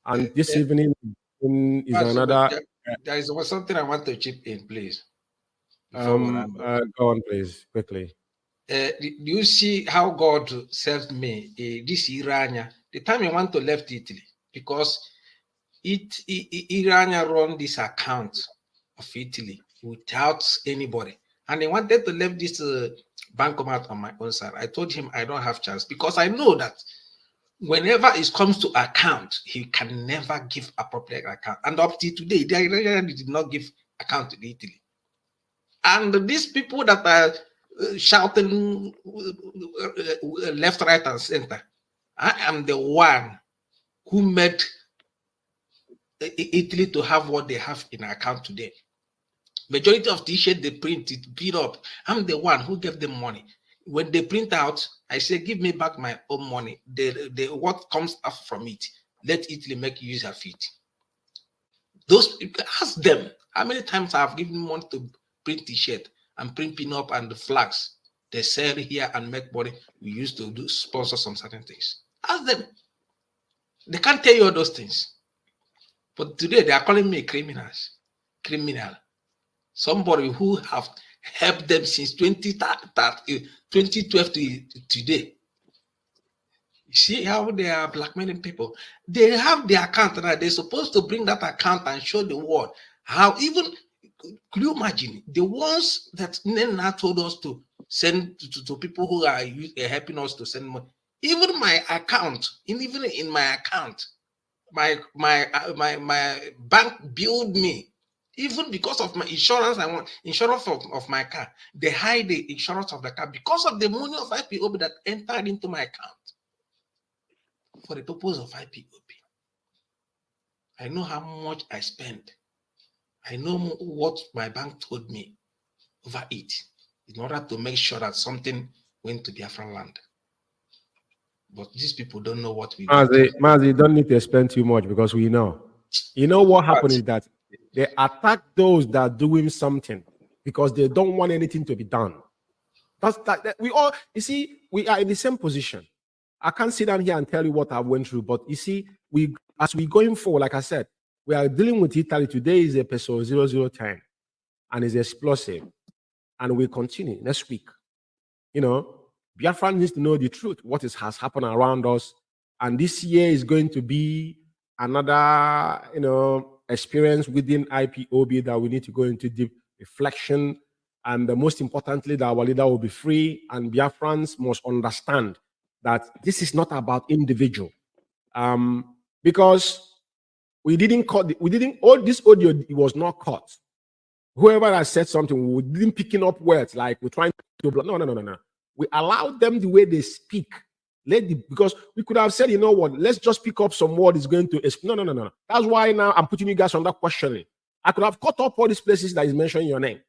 And this evening is another. There is something I want to chip in, please. Go on, please, quickly. Do you see how God served me? This Irania, the time I want to left Italy, because Irania run this account of Italy without anybody, and they wanted to leave this bankomat on my own side. I told him I don't have chance because I know that whenever it comes to account, he can never give appropriate account. And up to today, they did not give account to Italy. And these people that are shouting left, right, and center, I am the one who made Italy to have what they have in account today. Majority of t-shirt they print it beat up. I'm the one who gave them money. When they print out, I say, give me back my own money. What comes up from it, let Italy make use of it. Those, ask them how many times I've given money to print t-shirt and print pin-up and the flags. They sell here and make money. We used to do sponsor some certain things. Ask them. They can't tell you all those things. But today they are calling me criminal. Somebody who have helped them since 2012 to today. You see how they are blackmailing people. They have the account and they're supposed to bring that account and show the world how even Could you imagine the ones that Nena told us to send to people who are helping us to send money? Even my account, even in my account, my bank billed me. Even because of my insurance, I want insurance of my car. They hide the insurance of the car because of the money of IPOB that entered into my account for the purpose of IPOB. I know how much I spend. I know what my bank told me over it in order to make sure that something went to Biafra land. But these people don't know what we do. Mazi, you don't need to explain too much because we know. You know what happened is that they attack those that are doing something because they don't want anything to be done. That we all, you see, we are in the same position. I can't sit down here and tell you what I went through, but you see, as we going forward, like I said, we are dealing with Italy. Today is a peso 0010 and it's explosive. And we continue next week. You know, Biafra needs to know the truth, what has happened around us. And this year is going to be another, experience within IPOB that we need to go into deep reflection. And most importantly, that our leader will be free, and Biafrans must understand that this is not about individual. Because all this audio, it was not caught. Whoever has said something, we didn't picking up words like we're trying to no. We allowed them the way they speak. Because we could have said, you know what, let's just pick up some word is going to no. That's why now I'm putting you guys on that questioning. I could have cut up all these places that is mentioning your name,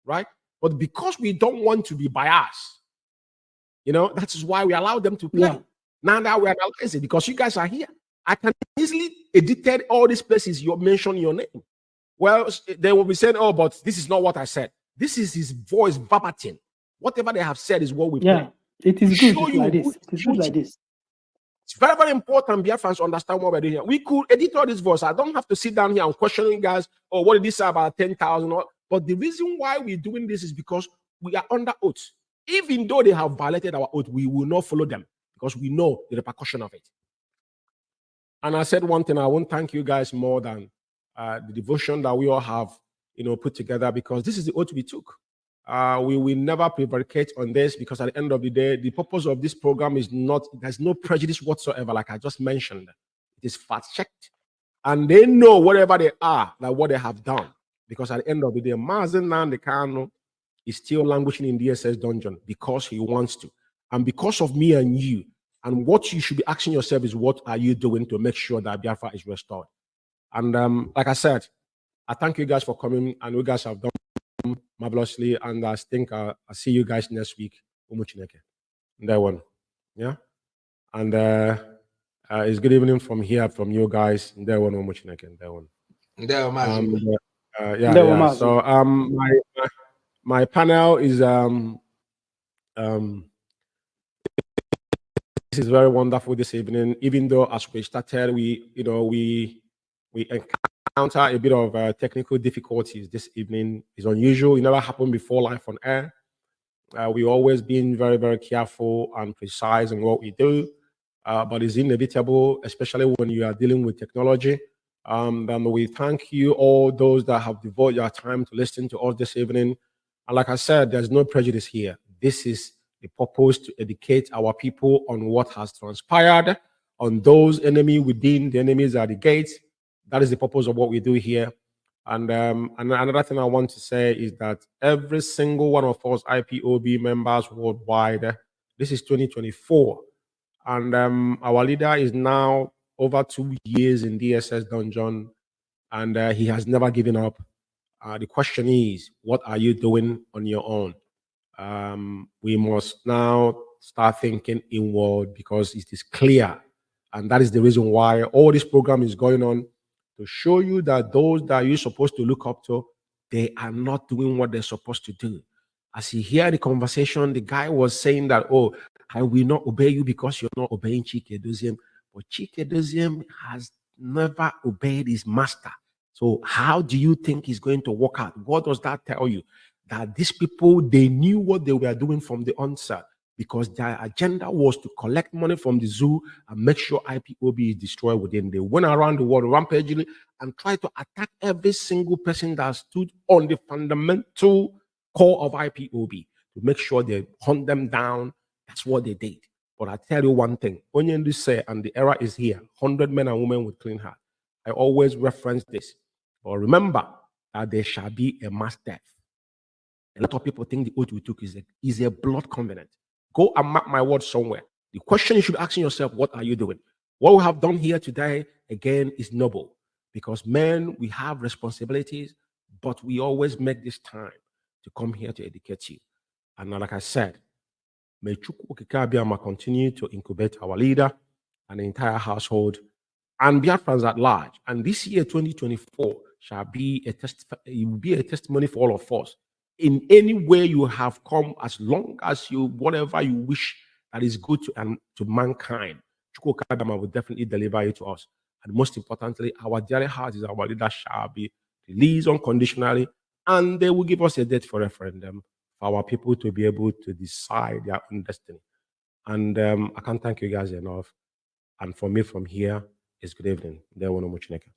right? But because we don't want to be biased, that is why we allow them to play. Yeah. Now that we analyze it, because you guys are here, I can easily edit all these places you mention your name. Well, they will be saying, oh, but this is not what I said. This is his voice verbatim. Whatever they have said is what we play. It is good like this. It is good like this. It's very, very important Biafrans to understand what we're doing here. We could edit all this voice. I don't have to sit down here and question you guys, oh, what did this say about 10,000? But the reason why we're doing this is because we are under oath. Even though they have violated our oath, we will not follow them because we know the repercussion of it. And I said one thing, I won't thank you guys more than the devotion that we all have, put together, because this is the oath we took. We will never prevaricate on this, because at the end of the day, the purpose of this program is not, there's no prejudice whatsoever, like I just mentioned. It is fact-checked. And they know whatever they are, like what they have done. Because at the end of the day, Mazen Nandekano is still languishing in DSS dungeon because he wants to. And because of me and you. And what you should be asking yourself is, what are you doing to make sure that Biafra is restored? And like I said, I thank you guys for coming, and you guys have done marvelously, and I think I'll see you guys next week. That one, yeah. And it's good evening from here, from you guys. That one, that one. Yeah. So my panel is this is very wonderful this evening. Even though as we started, we encounter a bit of technical difficulties this evening. It's unusual. It never happened before live on air. We always been very, very careful and precise in what we do, but it's inevitable, especially when you are dealing with technology. Then we thank you, all those that have devoted your time to listen to us this evening. And like I said, there's no prejudice here. This is the purpose, to educate our people on what has transpired, on those enemies within, the enemies at the gates. That is the purpose of what we do here. And another thing I want to say is that every single one of us IPOB members worldwide, this is 2024. And our leader is now over 2 years in DSS dungeon, and he has never given up. The question is, what are you doing on your own? We must now start thinking inward, because it is clear. And that is the reason why all this program is going on, to show you that those that you're supposed to look up to, they are not doing what they're supposed to do. As you hear the conversation, the guy was saying that, oh, I will not obey you because you're not obeying Chike Doziem. But Chike Doziem has never obeyed his master. So how do you think he's going to work out? What does that tell you? That these people, they knew what they were doing from the onset. because their agenda was to collect money from the zoo and make sure IPOB is destroyed within. They went around the world rampaging and tried to attack every single person that stood on the fundamental core of IPOB to make sure they hunt them down. That's what they did. But I tell you one thing, Onyendu say, and the era is here, 100 men and women with clean heart. I always reference this. But remember that there shall be a mass death. A lot of people think the oath we took is a blood covenant. Go and mark my words somewhere. The question you should ask yourself, what are you doing? What we have done here today, again, is noble. Because men, we have responsibilities, but we always make this time to come here to educate you. And like I said, may Chukwu Okike Abiama continue to incubate our leader and the entire household and Biafrans at large. And this year, 2024, shall be it will be a testimony for all of us. In any way you have come, as long as you, whatever you wish that is good to mankind, Chukwu Okike Abiama will definitely deliver it to us. And most importantly, our dear heart is our leader shall be released unconditionally, and they will give us a date for referendum for our people to be able to decide their own destiny. And I can't thank you guys enough. And for me from here, is good evening. There will no more Chineke.